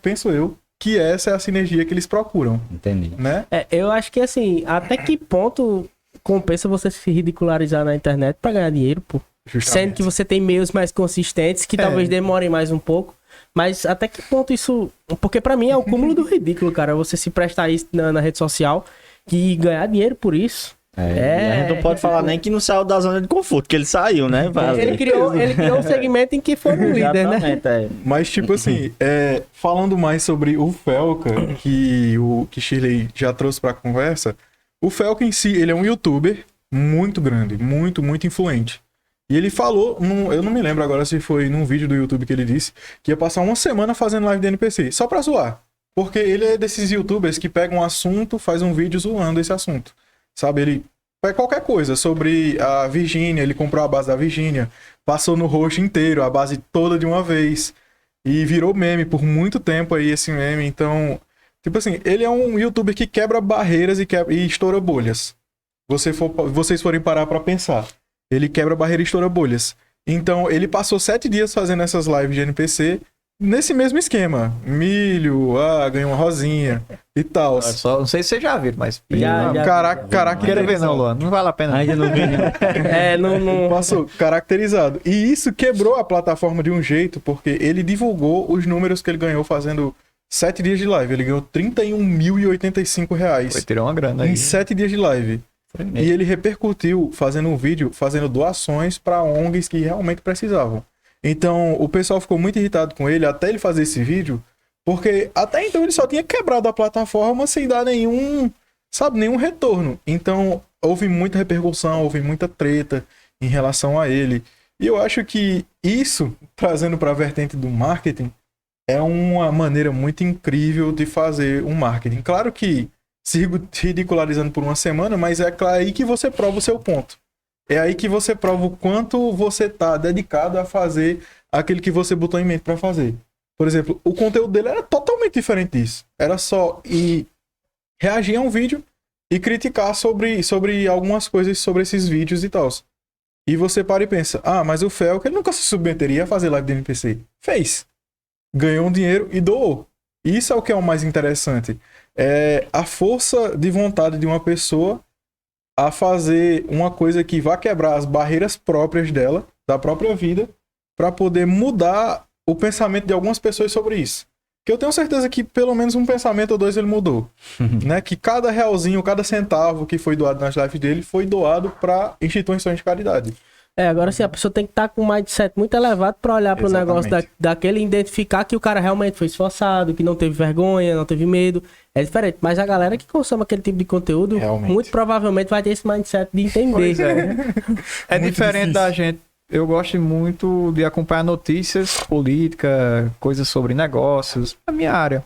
penso eu, que essa é a sinergia que eles procuram. Entendi. Né? Eu acho que assim, até que ponto compensa você se ridicularizar na internet pra ganhar dinheiro, pô? Justamente. Sendo que você tem meios mais consistentes, que talvez demorem mais um pouco. Mas até que ponto isso... Porque pra mim é o cúmulo do ridículo, cara. Você se prestar isso na rede social e ganhar dinheiro por isso. A gente não pode falar nem que não saiu da zona de conforto, que ele saiu, né? Ele criou um segmento em que foi o líder, né? Mas, tipo assim, falando mais sobre o Felca, que Shirley já trouxe pra conversa, o Felca em si, ele é um youtuber muito grande, muito, muito influente. E ele falou, eu não me lembro agora se foi num vídeo do YouTube que ele disse, que ia passar uma semana fazendo live de NPC, só pra zoar. Porque ele é desses youtubers que pegam um assunto, faz um vídeo zoando esse assunto. Sabe, ele faz qualquer coisa sobre a Virgínia, ele comprou a base da Virgínia, passou no roxo inteiro, a base toda de uma vez, e virou meme por muito tempo aí esse meme. Então, tipo assim, ele é um youtuber que quebra barreiras e estoura bolhas. Vocês forem parar pra pensar. Ele quebra barreira e estoura bolhas. Então, ele passou 7 dias fazendo essas lives de NPC nesse mesmo esquema. Milho, ganhou uma rosinha e tal. Não sei se vocês já viram, mas... Caraca, quero ver não, Luan. Não vale a pena. Ainda não vi, não. não... Passou caracterizado. E isso quebrou a plataforma de um jeito, porque ele divulgou os números que ele ganhou fazendo 7 dias de live. Ele ganhou R$31.085. Foi tirar uma grana aí. Em 7 dias de live. E ele repercutiu fazendo um vídeo, fazendo doações para ONGs que realmente precisavam. Então, o pessoal ficou muito irritado com ele até ele fazer esse vídeo, porque até então ele só tinha quebrado a plataforma sem dar nenhum retorno. Então, houve muita repercussão, houve muita treta em relação a ele. E eu acho que isso, trazendo para a vertente do marketing, é uma maneira muito incrível de fazer um marketing. Claro que se ridicularizando por uma semana, mas é aí que você prova o seu ponto. É aí que você prova o quanto você tá dedicado a fazer aquilo que você botou em mente para fazer. Por exemplo, o conteúdo dele era totalmente diferente disso. Era só reagir a um vídeo e criticar sobre algumas coisas sobre esses vídeos e tal. E você para e pensa, mas o Felca ele nunca se submeteria a fazer live de NPC. Fez. Ganhou um dinheiro e doou. Isso é o que é o mais interessante. É a força de vontade de uma pessoa a fazer uma coisa que vá quebrar as barreiras próprias dela, da própria vida, para poder mudar o pensamento de algumas pessoas sobre isso. Que eu tenho certeza que pelo menos um pensamento ou dois ele mudou. Né? Que cada realzinho, cada centavo que foi doado nas lives dele foi doado para instituições de caridade. Agora sim, a pessoa tem que estar com um mindset muito elevado para olhar para o negócio daquele e identificar que o cara realmente foi esforçado, que não teve vergonha, não teve medo. É diferente. Mas a galera que consome aquele tipo de conteúdo, muito provavelmente vai ter esse mindset de entender. Pois é diferente difícil da gente. Eu gosto muito de acompanhar notícias, política, coisas sobre negócios, a minha área.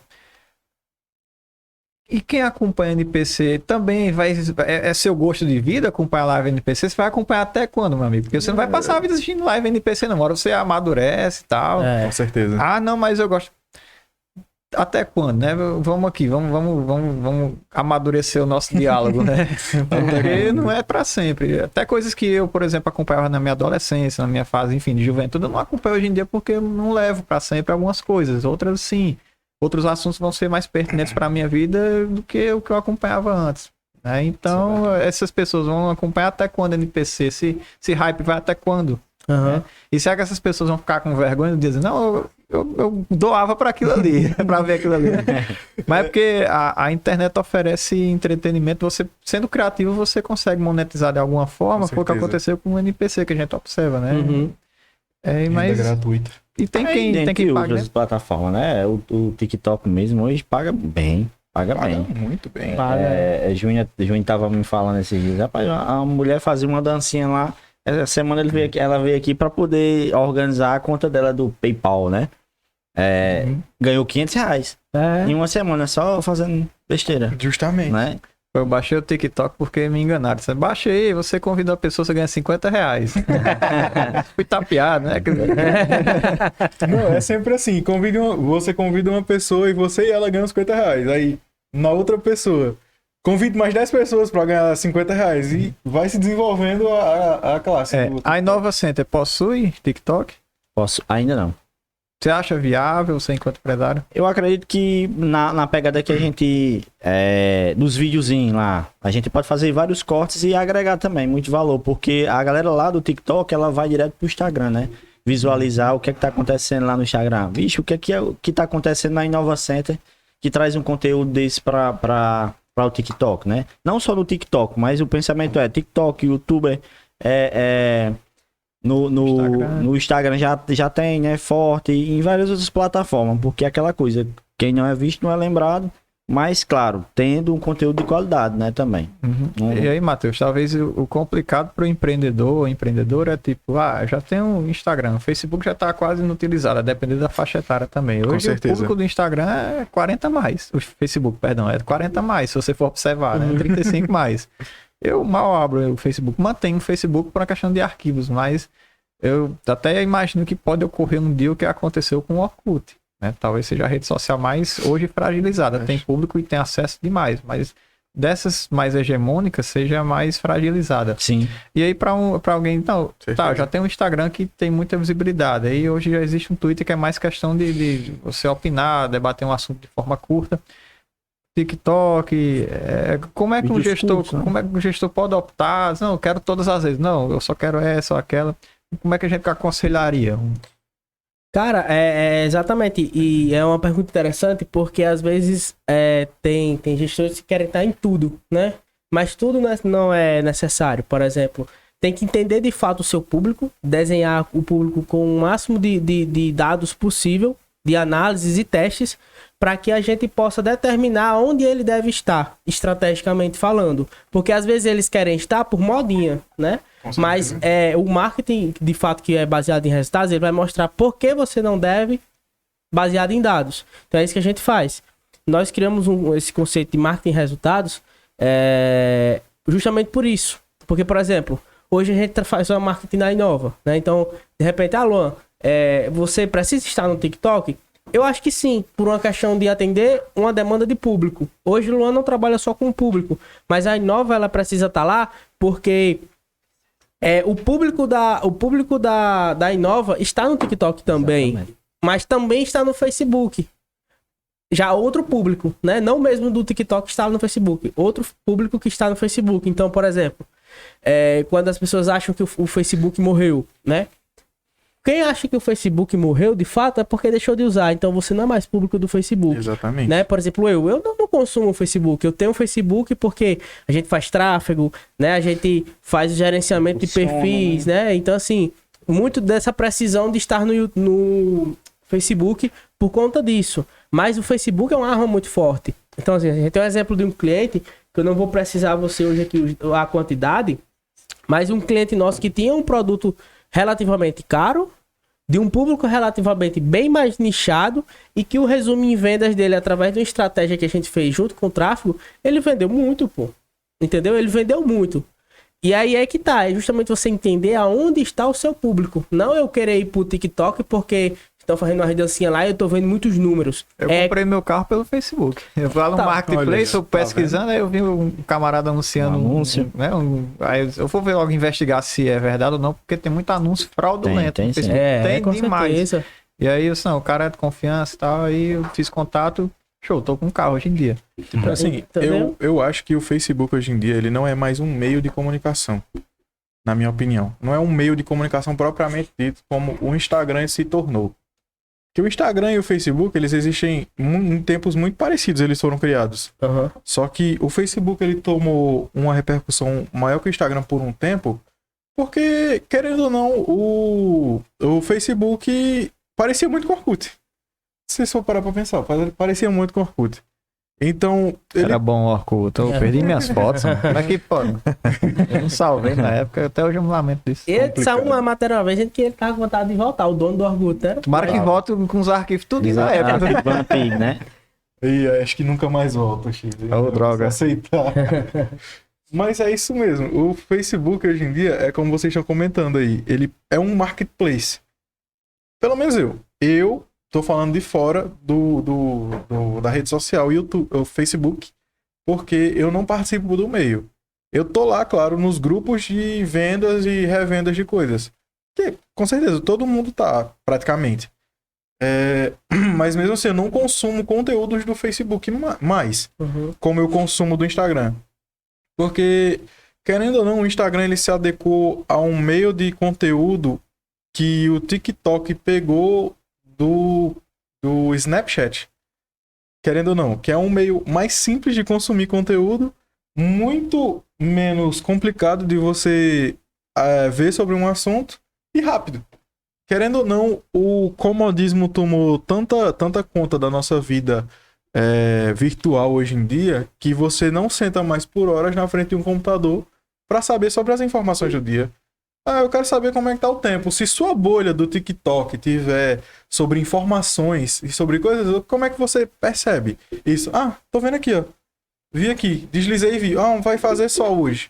E quem acompanha NPC também é seu gosto de vida acompanhar live NPC? Você vai acompanhar até quando, meu amigo? Porque você não vai passar a vida assistindo live NPC, não. Uma hora você amadurece e tal. Com certeza. Não, mas eu gosto. Até quando, né? Vamos aqui, vamos amadurecer o nosso diálogo, né? Porque não é pra sempre. Até coisas que eu, por exemplo, acompanhava na minha adolescência, na minha fase, enfim, de juventude, eu não acompanho hoje em dia porque eu não levo pra sempre algumas coisas. Outras, sim. Outros assuntos vão ser mais pertinentes para a minha vida do que o que eu acompanhava antes. Né? Então, essas pessoas vão acompanhar até quando NPC? Esse hype vai até quando? Né? E será que essas pessoas vão ficar com vergonha de dizer, não, eu doava para aquilo ali, para ver aquilo ali. Mas é porque a internet oferece entretenimento, você sendo criativo, você consegue monetizar de alguma forma, foi o que aconteceu com o NPC que a gente observa, né? Uhum. Mas gratuita. e tem quem paga, outras né? plataformas, né? O TikTok mesmo hoje paga bem. Paga Paga bem. muito bem. Júnior tava me falando esses dias. Rapaz, a mulher fazia uma dancinha lá. Essa semana ela veio aqui pra poder organizar a conta dela do PayPal, né? Ganhou R$500 em uma semana só fazendo besteira, Justamente. né? Eu baixei o TikTok porque me enganaram. Você baixei, você convida a pessoa, você ganha R$50. Fui tapeado, né? Não, é sempre assim. Você convida uma pessoa e você e ela ganham R$50. Aí, na outra pessoa, convide mais 10 pessoas pra ganhar R$50. E vai se desenvolvendo a classe. A Inova Center possui TikTok? Posso, ainda não. Você acha viável, você enquanto empresário? Eu acredito que na pegada que a gente, dos videozinhos lá, a gente pode fazer vários cortes e agregar também muito valor, porque a galera lá do TikTok, ela vai direto pro Instagram, né? Visualizar o que é que tá acontecendo lá no Instagram. Vixe, o que tá acontecendo na Inova Center, que traz um conteúdo desse para o TikTok, né? Não só no TikTok, mas o pensamento é TikTok, YouTuber, no Instagram já tem, né? Forte e em várias outras plataformas, porque é aquela coisa, quem não é visto não é lembrado, mas claro, tendo um conteúdo de qualidade, né? Também. E aí, Matheus, talvez o complicado para o empreendedor ou empreendedora é tipo, já tem um Instagram, o Facebook já está quase inutilizado, dependendo da faixa etária também. Hoje Com certeza. O público do Instagram é 40 mais, o Facebook, perdão, é 40 mais, se você for observar, né? 35 mais. Eu mal abro o Facebook, mantenho o Facebook por uma questão de arquivos, mas eu até imagino que pode ocorrer um dia o que aconteceu com o Orkut, né? Talvez seja a rede social mais hoje fragilizada, tem público e tem acesso demais, mas dessas mais hegemônicas seja mais fragilizada. Sim. E aí para alguém, não, tá, já tem um Instagram que tem muita visibilidade, aí hoje já existe um Twitter que é mais questão de você opinar, debater um assunto de forma curta. TikTok, como é que como é que um gestor pode optar? Não, eu quero todas as vezes. Não, eu só quero essa ou aquela. Como é que a gente aconselharia? Cara, exatamente. E é uma pergunta interessante porque às vezes tem gestores que querem estar em tudo, né? Mas tudo não é necessário. Por exemplo, tem que entender de fato o seu público, desenhar o público com o máximo de dados possível, de análises e testes, para que a gente possa determinar onde ele deve estar, estrategicamente falando. Porque às vezes eles querem estar por modinha, né? Mas o marketing, de fato, que é baseado em resultados, ele vai mostrar por que você não deve, baseado em dados. Então é isso que a gente faz. Nós criamos esse conceito de marketing em resultados justamente por isso. Porque, por exemplo, hoje a gente faz uma marketing na Inova, né? Então, de repente, Luan, você precisa estar no TikTok? Eu acho que sim, por uma questão de atender uma demanda de público. Hoje o Luan não trabalha só com o público, mas a Inova ela precisa estar lá porque o público da Inova está no TikTok também, exatamente, mas também está no Facebook. Já outro público, né? Não mesmo do TikTok está no Facebook, outro público que está no Facebook. Então, por exemplo, quando as pessoas acham que o Facebook morreu, né? Quem acha que o Facebook morreu, de fato, é porque deixou de usar. Então, você não é mais público do Facebook. Exatamente. Né? Por exemplo, eu não consumo o Facebook. Eu tenho o Facebook porque a gente faz tráfego, né? A gente faz o gerenciamento de perfis, né? Então, assim, muito dessa precisão de estar no Facebook por conta disso. Mas o Facebook é uma arma muito forte. Então, assim, a gente tem um exemplo de um cliente, que eu não vou precisar você hoje aqui a quantidade, mas um cliente nosso que tinha um produto relativamente caro, de um público relativamente bem mais nichado e que o resumo em vendas dele através de uma estratégia que a gente fez junto com o tráfego, ele vendeu muito, pô. Entendeu? Ele vendeu muito. E aí é que tá, é justamente você entender aonde está o seu público. Não eu querer ir pro TikTok porque estão fazendo uma dancinha lá e eu tô vendo muitos números. Eu comprei meu carro pelo Facebook. Eu vou lá no Marketplace, eu pesquisando, aí eu vi um camarada anunciando um anúncio, né? Aí eu vou ver logo investigar se é verdade ou não, porque tem muito anúncio fraudulento. Tem com demais. Certeza. E aí, o cara é de confiança e tal, aí eu fiz contato, show, tô com um carro hoje em dia. Tipo assim, eu acho que o Facebook hoje em dia, ele não é mais um meio de comunicação, na minha opinião. Não é um meio de comunicação propriamente dito como o Instagram se tornou. que o Instagram e o Facebook, eles existem em tempos muito parecidos, eles foram criados. Aham. Só que o Facebook, ele tomou uma repercussão maior que o Instagram por um tempo, porque, querendo ou não, o Facebook parecia muito com o Orkut. Se você for parar pra pensar, parecia muito com o Orkut. Então, ele... Era bom o Orkut. Eu perdi minhas fotos, mano. Como é que pode? Eu não salvei na época, até hoje eu me lamento disso. Ele saiu uma matéria uma vez, gente, que ele tava com vontade de voltar, o dono do Orkut, né? Tomara que volte com os arquivos tudo na época. Vampiro, né? E acho que nunca mais volta, Chile. Ô, droga. Aceitar. Mas é isso mesmo. O Facebook hoje em dia é como vocês estão comentando aí. Ele é um marketplace. Pelo menos eu tô falando de fora da rede social, YouTube, o Facebook, porque eu não participo do meio. Eu tô lá, claro, nos grupos de vendas e revendas de coisas. Que, com certeza, todo mundo tá, praticamente. Mas mesmo assim, eu não consumo conteúdos do Facebook mais, como eu consumo do Instagram. Porque, querendo ou não, o Instagram ele se adequou a um meio de conteúdo que o TikTok pegou do Snapchat. Querendo ou não, que é um meio mais simples de consumir conteúdo, muito menos complicado de você ver sobre um assunto e rápido. Querendo ou não, o comodismo tomou tanta conta da nossa vida virtual hoje em dia, que você não senta mais por horas na frente de um computador para saber sobre as informações do dia. Eu quero saber como é que tá o tempo. Se sua bolha do TikTok tiver sobre informações e sobre coisas, como é que você percebe isso? Tô vendo aqui, ó. Vi aqui, deslizei e vi. Vai fazer sol hoje.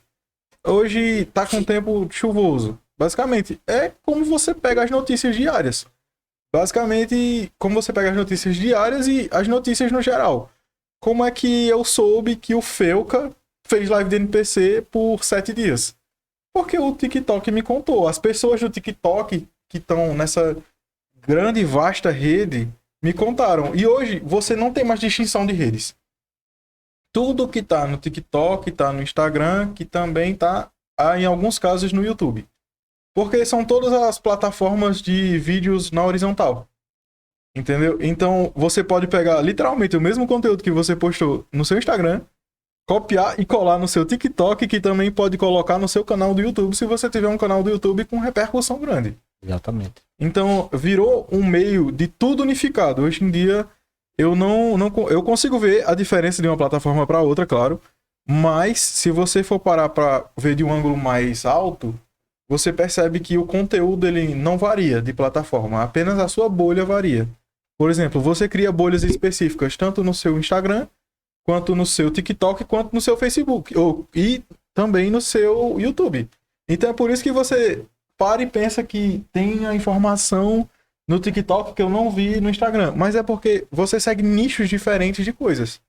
Hoje tá com tempo chuvoso. Basicamente, é como você pega as notícias diárias. Basicamente, como você pega as notícias diárias e as notícias no geral. Como é que eu soube que o Felca fez live de NPC por 7 dias? Porque o TikTok me contou. As pessoas do TikTok que estão nessa grande e vasta rede me contaram. E hoje você não tem mais distinção de redes. Tudo que tá no TikTok, tá no Instagram, que também tá, em alguns casos, no YouTube. Porque são todas as plataformas de vídeos na horizontal. Entendeu? Então, você pode pegar literalmente o mesmo conteúdo que você postou no seu Instagram, copiar e colar no seu TikTok, que também pode colocar no seu canal do YouTube, se você tiver um canal do YouTube com repercussão grande. Exatamente. Então, virou um meio de tudo unificado. Hoje em dia, eu consigo ver a diferença de uma plataforma para outra, claro, mas se você for parar para ver de um ângulo mais alto, você percebe que o conteúdo ele não varia de plataforma, apenas a sua bolha varia. Por exemplo, você cria bolhas específicas tanto no seu Instagram, quanto no seu TikTok, quanto no seu Facebook, e também no seu YouTube. Então é por isso que você para e pensa que tem a informação no TikTok que eu não vi no Instagram, mas é porque você segue nichos diferentes de coisas.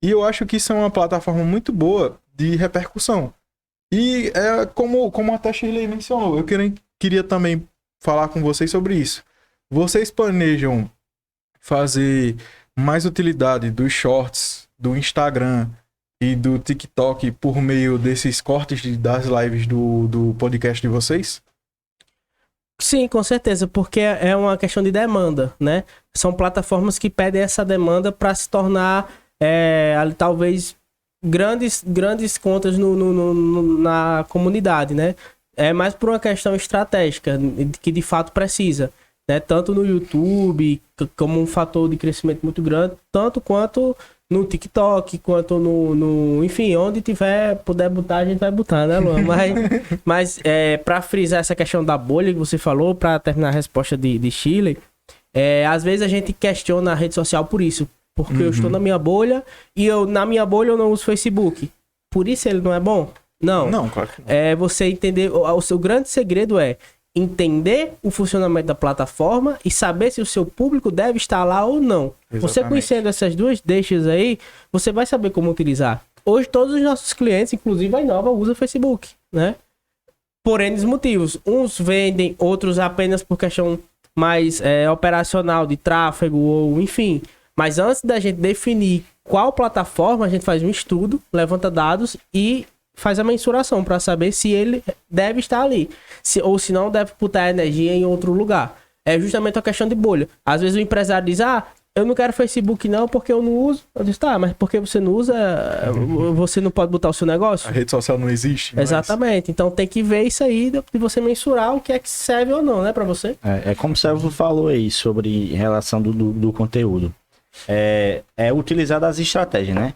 E eu acho que isso é uma plataforma muito boa de repercussão. E é como até Shirley mencionou, eu queria também falar com vocês sobre isso. Vocês planejam fazer mais utilidade dos shorts, do Instagram e do TikTok por meio desses cortes das lives do podcast de vocês? Sim, com certeza, porque é uma questão de demanda, né? São plataformas que pedem essa demanda para se tornar, talvez, grandes contas na comunidade, né? É mais por uma questão estratégica, que de fato precisa, né? Tanto no YouTube, como um fator de crescimento muito grande, tanto quanto no TikTok, quanto enfim, onde puder botar, a gente vai botar, né, Luan? Mas para frisar essa questão da bolha que você falou, para terminar a resposta de Shirley, às vezes a gente questiona a rede social por isso. Porque eu estou na minha bolha e na minha bolha eu não uso Facebook. Por isso ele não é bom? Não. Não, claro que não. Você entender... O seu grande segredo é entender o funcionamento da plataforma e saber se o seu público deve estar lá ou não. Exatamente. Você conhecendo essas duas deixas aí, você vai saber como utilizar. Hoje todos os nossos clientes, inclusive a Inova, usam Facebook, né? Por N motivos. Uns vendem, outros apenas por questão mais operacional, de tráfego ou enfim... Mas antes da gente definir qual plataforma, a gente faz um estudo, levanta dados e faz a mensuração para saber se ele deve estar ali. Ou se não, deve botar energia em outro lugar. é justamente uma questão de bolha. Às vezes o empresário diz, eu não quero Facebook não porque eu não uso. Eu disse, tá, mas porque você não usa, você não pode botar o seu negócio? A rede social não existe. Mas... Exatamente. Então tem que ver isso aí, de você mensurar o que é que serve ou não, né, pra você. É como o Sérgio falou aí sobre relação do conteúdo. É utilizar as estratégias, né?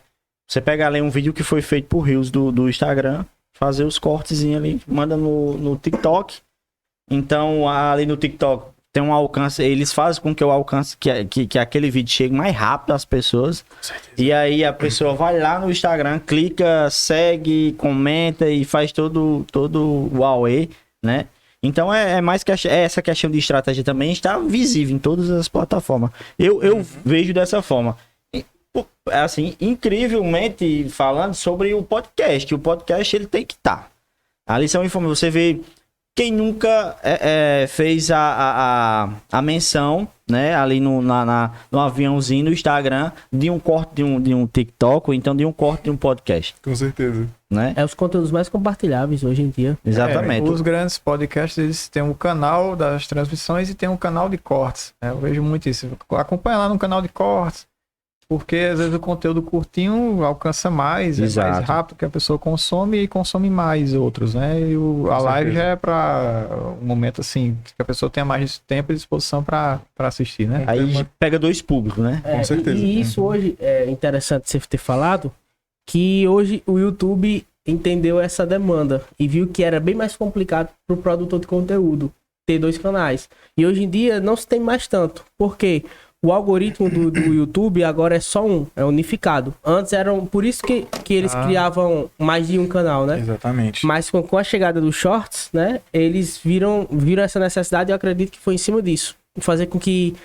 Você pega ali um vídeo que foi feito por Reels do Instagram, fazer os cortezinhos ali, manda no TikTok. Então, ali no TikTok tem um alcance, eles fazem com que o alcance, que aquele vídeo chegue mais rápido às pessoas. E aí a pessoa vai lá no Instagram, clica, segue, comenta e faz todo o AUE, né? Então é mais que essa questão de estratégia também está visível em todas as plataformas. Eu vejo dessa forma. Assim, incrivelmente falando sobre o podcast. O podcast ele tem que estar. Ali são informações. Você vê quem nunca fez a menção, né? Ali no aviãozinho no Instagram de um corte de um TikTok ou então de um corte de um podcast. Com certeza. Né? É os conteúdos mais compartilháveis hoje em dia. Exatamente. Os grandes podcasts, eles têm um canal das transmissões e tem um canal de cortes. Eu vejo muito isso. Acompanha lá no canal de cortes, porque às vezes o conteúdo curtinho alcança mais, é mais rápido que a pessoa consome e consome mais outros, né? E a live já é para um momento assim, que a pessoa tenha mais tempo e disposição para assistir, né? Aí pega dois públicos, né? Com certeza. E isso hoje é interessante você ter falado, que hoje o YouTube entendeu essa demanda e viu que era bem mais complicado para o produtor de conteúdo ter 2 canais. E hoje em dia não se tem mais tanto. Por quê? O algoritmo do YouTube agora é só é unificado. Antes eram, por isso que eles criavam mais de um canal, né? Exatamente. Mas com a chegada dos shorts, né? Eles viram essa necessidade e eu acredito que foi em cima disso. Fazer com que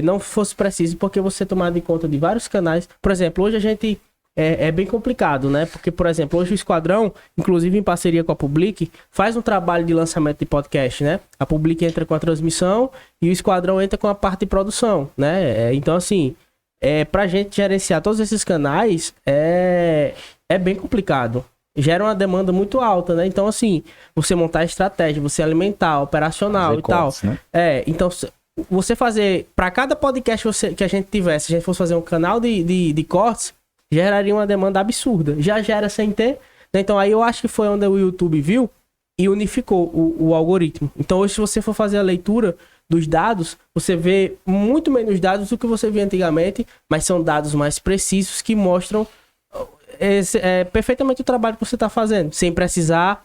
não fosse preciso, porque você tomar em conta de vários canais. Por exemplo, hoje a gente... É bem complicado, né? Porque, por exemplo, hoje o Esquadrão, inclusive em parceria com a Public, faz um trabalho de lançamento de podcast, né? A Public entra com a transmissão e o Esquadrão entra com a parte de produção, né? Então, assim, pra gente gerenciar todos esses canais, é bem complicado. Gera uma demanda muito alta, né? Então, assim, você montar a estratégia, você alimentar, operacional fazer e cortes, tal. Né? Então... Você fazer... Pra cada podcast que a gente tivesse, se a gente fosse fazer um canal de cortes, geraria uma demanda absurda. Já gera sem ter. Né? Então aí eu acho que foi onde o YouTube viu e unificou o algoritmo. Então hoje se você for fazer a leitura dos dados, você vê muito menos dados do que você via antigamente, mas são dados mais precisos que mostram perfeitamente o trabalho que você está fazendo, sem precisar,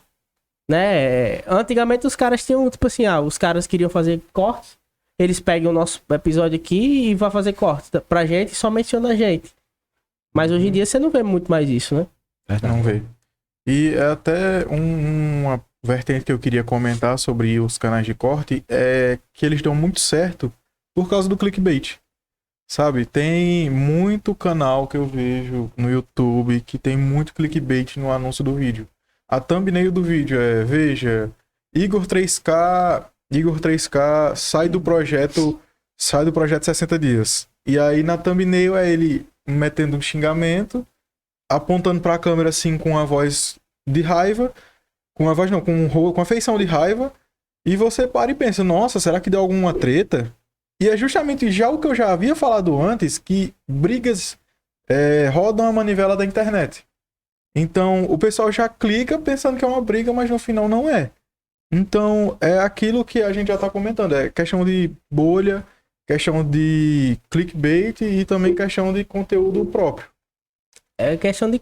né? Antigamente os caras tinham, tipo assim, os caras queriam fazer cortes, eles pegam o nosso episódio aqui e vão fazer cortes pra gente e só menciona a gente. Mas hoje em dia você não vê muito mais isso, né? Não vê. E até uma vertente que eu queria comentar sobre os canais de corte é que eles dão muito certo por causa do clickbait. Sabe? Tem muito canal que eu vejo no YouTube que tem muito clickbait no anúncio do vídeo. A thumbnail do vídeo veja, Igor 3K sai do projeto 60 dias. E aí na thumbnail ele metendo um xingamento, apontando pra câmera assim com a voz de raiva, com a feição de raiva, e você para e pensa, nossa, será que deu alguma treta? E é justamente já o que eu já havia falado antes, que brigas rodam a manivela da internet. Então o pessoal já clica pensando que é uma briga, mas no final não é. Então é aquilo que a gente já tá comentando, é questão de bolha, questão de clickbait e também questão de conteúdo próprio. É questão de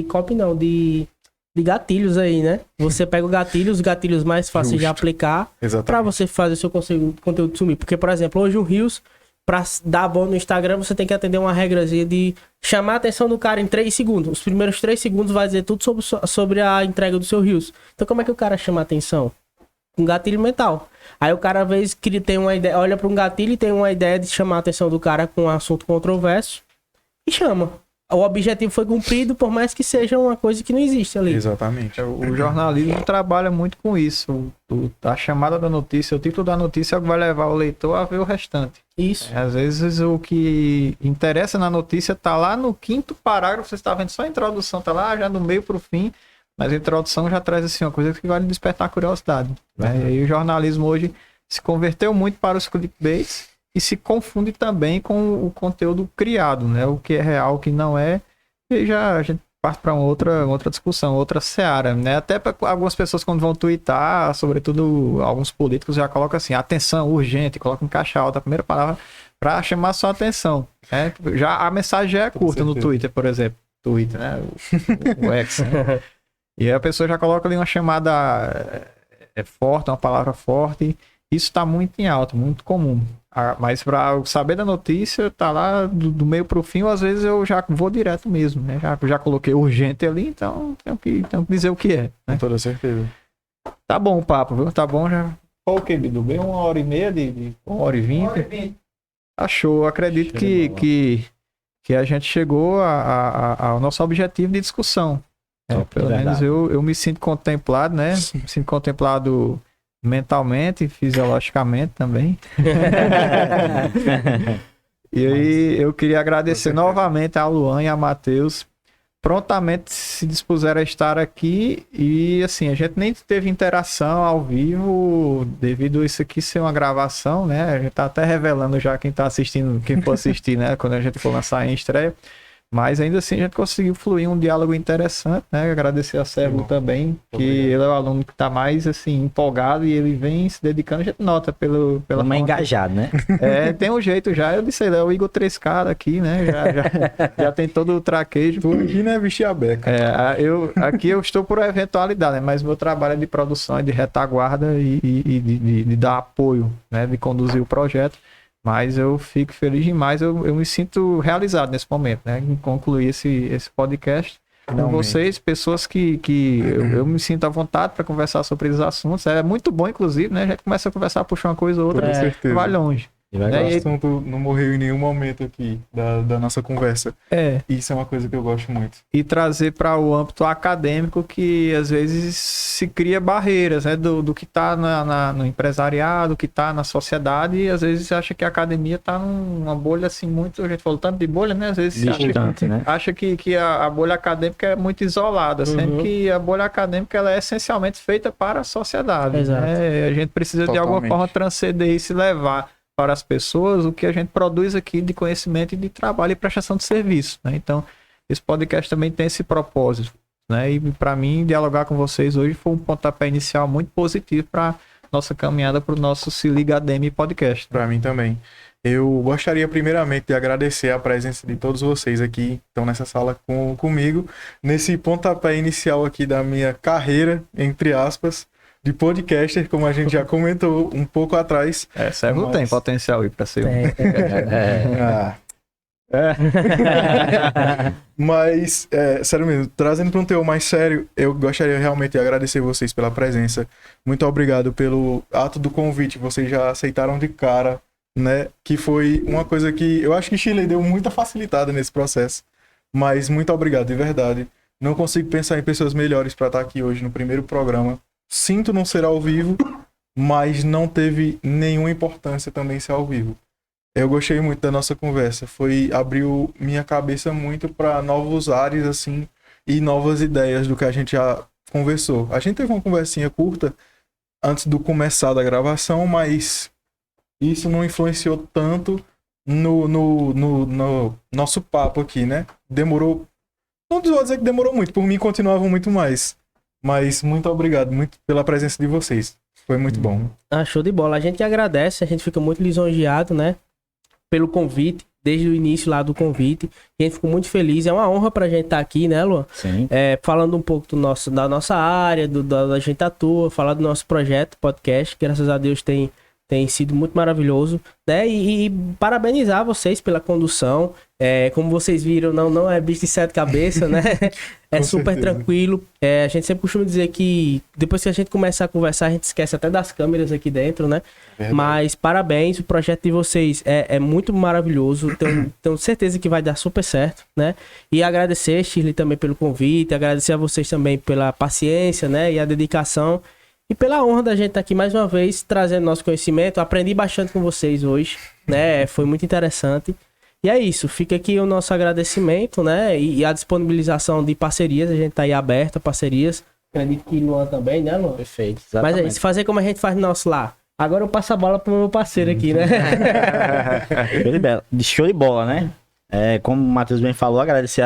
copy não, de gatilhos aí, né? Você pega os gatilhos mais fáceis de aplicar para você fazer seu conteúdo sumir. Porque, por exemplo, hoje o Reels, para dar bom no Instagram, você tem que atender uma regrazinha de chamar a atenção do cara em 3 segundos. Os primeiros 3 segundos vai dizer tudo sobre a entrega do seu Reels. Então como é que o cara chama a atenção? Um gatilho mental. Aí o cara, às vezes, tem uma ideia, olha para um gatilho e tem uma ideia de chamar a atenção do cara com um assunto controverso e chama. O objetivo foi cumprido, por mais que seja uma coisa que não existe ali. Exatamente. O jornalismo trabalha muito com isso. A chamada da notícia, o título da notícia é o que vai levar o leitor a ver o restante. Isso. Às vezes o que interessa na notícia tá lá no 5º parágrafo, você está vendo só a introdução, tá lá já do meio pro fim. Mas a introdução já traz assim uma coisa que vai despertar curiosidade. Né? E aí o jornalismo hoje se converteu muito para os clickbaits e se confunde também com o conteúdo criado, né? O que é real, o que não é. E já a gente parte para outra discussão, outra seara, né? Até para algumas pessoas quando vão twittar, sobretudo alguns políticos já colocam assim, atenção, urgente, colocam em caixa alta, a primeira palavra para chamar sua atenção, né? Já a mensagem já é curta no Twitter, por exemplo. Twitter, né? O X, né? E aí a pessoa já coloca ali uma chamada forte, uma palavra forte. Isso está muito em alta, muito comum. Mas para saber da notícia, tá lá do meio para o fim, ou às vezes eu já vou direto mesmo, né? Já coloquei urgente ali, então tenho que dizer o que é. Né? Com toda certeza. Tá bom o papo, viu? Tá bom já. Qual o que, Bidu? Bem 1h30 de 1h20. Achou. Acredito que a gente chegou ao nosso objetivo de discussão. Pelo menos eu me sinto contemplado, né? Me sinto contemplado mentalmente, fisiologicamente também. E aí eu queria agradecer novamente a Luan e a Matheus. Prontamente se dispuseram a estar aqui e assim, a gente nem teve interação ao vivo devido a isso aqui ser uma gravação, né? A gente tá até revelando já quem tá assistindo, quem for assistir, né? Quando a gente for lançar em estreia. Mas ainda assim a gente conseguiu fluir um diálogo interessante, né? Agradecer a Sérgio também, que ele é o aluno que está mais assim, empolgado e ele vem se dedicando, a gente nota pela forma engajado, né? Tem um jeito já, eu disse, ele é o Igor 3K aqui, né? Já tem todo o traquejo. Tu aqui, né, vestir a beca. Aqui eu estou por eventualidade, né? Mas meu trabalho é de produção, é de retaguarda e de dar apoio, né? De conduzir o projeto. Mas eu fico feliz demais, eu me sinto realizado nesse momento, né? Em concluir esse podcast com vocês, pessoas que eu me sinto à vontade para conversar sobre esses assuntos. É muito bom, inclusive, né? A gente começa a conversar, puxar uma coisa ou outra, com certeza. Vai longe. O assunto não morreu em nenhum momento aqui da nossa conversa. Isso é uma coisa que eu gosto muito. E trazer para o âmbito acadêmico que às vezes se cria barreiras, né? Do que está no empresariado, do que está na sociedade, e às vezes acha que a academia está numa bolha assim muito. A gente falou tanto de bolha, né? Às vezes acha que a bolha acadêmica é muito isolada, sendo que a bolha acadêmica ela é essencialmente feita para a sociedade. Né? A gente precisa de alguma forma transcender isso e levar para as pessoas o que a gente produz aqui de conhecimento e de trabalho e prestação de serviço, né? Então, esse podcast também tem esse propósito, né? E para mim, dialogar com vocês hoje foi um pontapé inicial muito positivo para nossa caminhada para o nosso Se Liga ADM podcast. Para mim também. Eu gostaria primeiramente de agradecer a presença de todos vocês aqui, que estão nessa sala comigo, nesse pontapé inicial aqui da minha carreira, entre aspas, de podcaster, como a gente já comentou um pouco atrás. Sérgio tem potencial aí para ser Mas, sério mesmo, trazendo para um teor mais sério, eu gostaria realmente de agradecer vocês pela presença. Muito obrigado pelo ato do convite, vocês já aceitaram de cara, né? Que foi uma coisa que eu acho que Shirley deu muita facilitada nesse processo. Mas muito obrigado, de verdade. Não consigo pensar em pessoas melhores para estar aqui hoje no primeiro programa. Sinto não ser ao vivo, mas não teve nenhuma importância também ser ao vivo. Eu gostei muito da nossa conversa, abriu minha cabeça muito para novos ares, assim, e novas ideias do que a gente já conversou. A gente teve uma conversinha curta antes do começar da gravação, mas isso não influenciou tanto no nosso papo aqui, né? Demorou, não vou dizer que demorou muito, por mim continuava muito mais. Mas muito obrigado muito pela presença de vocês. Foi muito bom. Show de bola. A gente agradece, a gente fica muito lisonjeado, né? Pelo convite, desde o início lá do convite. A gente ficou muito feliz. É uma honra pra gente estar aqui, né, Luan? Sim. Falando um pouco da nossa área, da gente atua, falar do nosso projeto, podcast. Graças a Deus tem sido muito maravilhoso, né? E parabenizar vocês pela condução. Como vocês viram, não é bicho de 7 cabeças, né? É super tranquilo. A gente sempre costuma dizer que depois que a gente começa a conversar, a gente esquece até das câmeras aqui dentro, né? Verdade. Mas parabéns, o projeto de vocês é muito maravilhoso. Tenho certeza que vai dar super certo, né? E agradecer, Shirley, também pelo convite. Agradecer a vocês também pela paciência, né? E a dedicação. E pela honra da gente estar aqui mais uma vez, trazendo nosso conhecimento. Aprendi bastante com vocês hoje, né? Foi muito interessante. E é isso, fica aqui o nosso agradecimento, né? E a disponibilização de parcerias, a gente tá aí aberto a parcerias. Acredito que Luan também, né, Luan? Perfeito, exatamente. Mas é isso, fazer como a gente faz no nosso lar. Agora eu passo a bola pro meu parceiro aqui, né? Show de bola, né? Como o Matheus bem falou, agradecer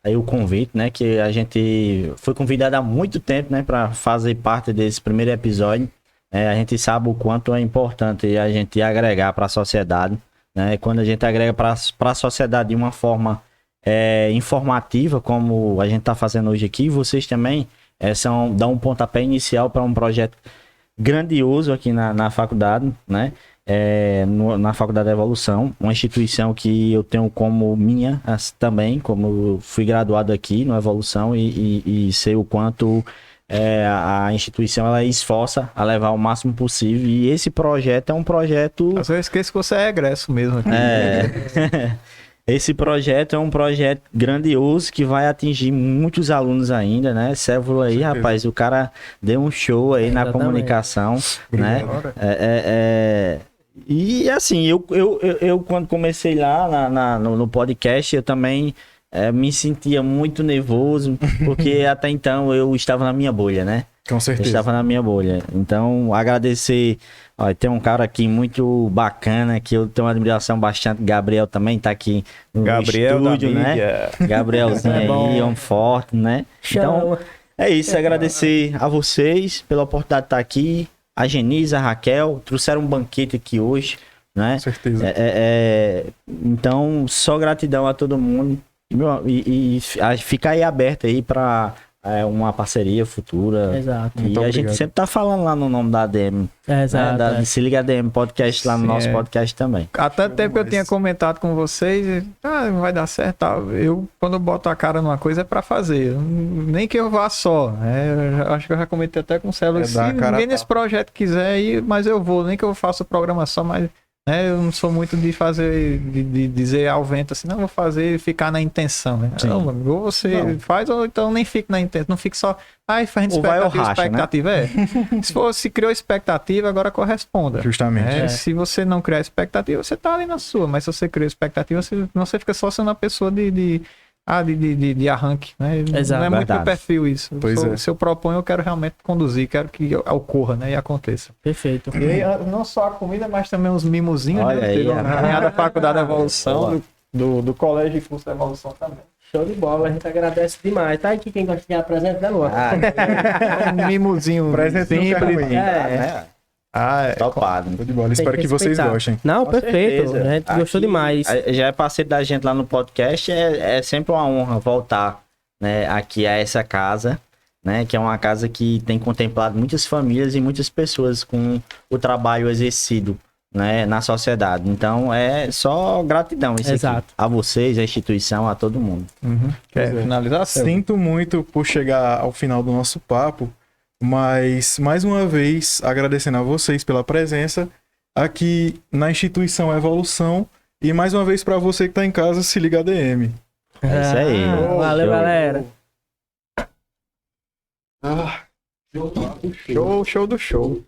aí o convite, né? Que a gente foi convidado há muito tempo, né? Para fazer parte desse primeiro episódio. A gente sabe o quanto é importante a gente agregar para a sociedade, né? Quando a gente agrega para a sociedade de uma forma informativa, como a gente está fazendo hoje aqui, vocês também dão um pontapé inicial para um projeto grandioso aqui na faculdade, né? Na Faculdade da Evolução, uma instituição que eu tenho como minha também, como fui graduado aqui no Evolução e sei o quanto a instituição ela esforça a levar o máximo possível, e esse projeto é um projeto... Às vezes eu esqueço que você é egresso mesmo aqui. Esse projeto é um projeto grandioso que vai atingir muitos alunos ainda, né? Cévula aí, rapaz, o cara deu um show aí na comunicação, né? E assim, eu quando comecei lá no podcast, eu também me sentia muito nervoso, porque até então eu estava na minha bolha, né? Com certeza. Eu estava na minha bolha. Então, agradecer. Ó, tem um cara aqui muito bacana, que eu tenho uma admiração bastante. Gabriel também tá aqui no estúdio, né? Gabrielzinho aí, homem forte, né? Então, é isso. Agradecer a vocês pela oportunidade de estar aqui. A Genise, a Raquel, trouxeram um banquete aqui hoje, né? Com certeza. Então, só gratidão a todo mundo. E ficar aí aberto aí para uma parceria futura. Exato. E Muito a obrigado. gente sempre tá falando lá no nome da ADM. Exato. Se liga ADM Podcast lá no nosso podcast também. Até tempo que eu tinha comentado com vocês, não vai dar certo. Tal. Quando eu boto a cara numa coisa, é pra fazer. Nem que eu vá só. Acho que eu já comentei até com o Célio. Se ninguém nesse projeto quiser ir, mas eu vou. Nem que eu faça o programa só, mas eu não sou muito de fazer, de dizer ao vento assim, não, vou fazer e ficar na intenção, né? Não, mano, ou você faz, ou então nem fique na intenção. Não fique só, fazendo expectativa, né? Se criou expectativa, agora corresponda. Justamente. Se você não criar expectativa, você tá ali na sua, mas se você criou expectativa, você fica só sendo uma pessoa de arranque, né? Exato, não é muito verdade. meu perfil isso. Se eu proponho, eu quero realmente conduzir, quero que ocorra, né? E aconteça. Perfeito. E aí, não só a comida, mas também uns mimozinhos, Olha né? aí, Teve uma rapaz. caminhada da Faculdade da Evolução, do Colégio e Curso da Evolução também. Show de bola, a gente agradece demais. Tá aqui quem gosta de apresentar, né, Luan? Um mimozinho Presente no simples. carro aí. Né? Topado. Show de bola. Tem Espero que vocês respeitar. gostem. Não, Com perfeito. certeza. A gente gostou Aqui, demais. Já é parceiro da gente lá no podcast, é sempre uma honra voltar, né, aqui a essa casa, né, que é uma casa que tem contemplado muitas famílias e muitas pessoas com o trabalho exercido, né, na sociedade. Então é só gratidão isso Exato. aqui. A vocês, a instituição, a todo mundo. Quer finalizar? Célio? Sinto muito por chegar ao final do nosso papo, mas mais uma vez agradecendo a vocês pela presença aqui na instituição Evolução, e mais uma vez para você que tá em casa, se liga ADM. É isso aí. Valeu, Show. galera. Show do show.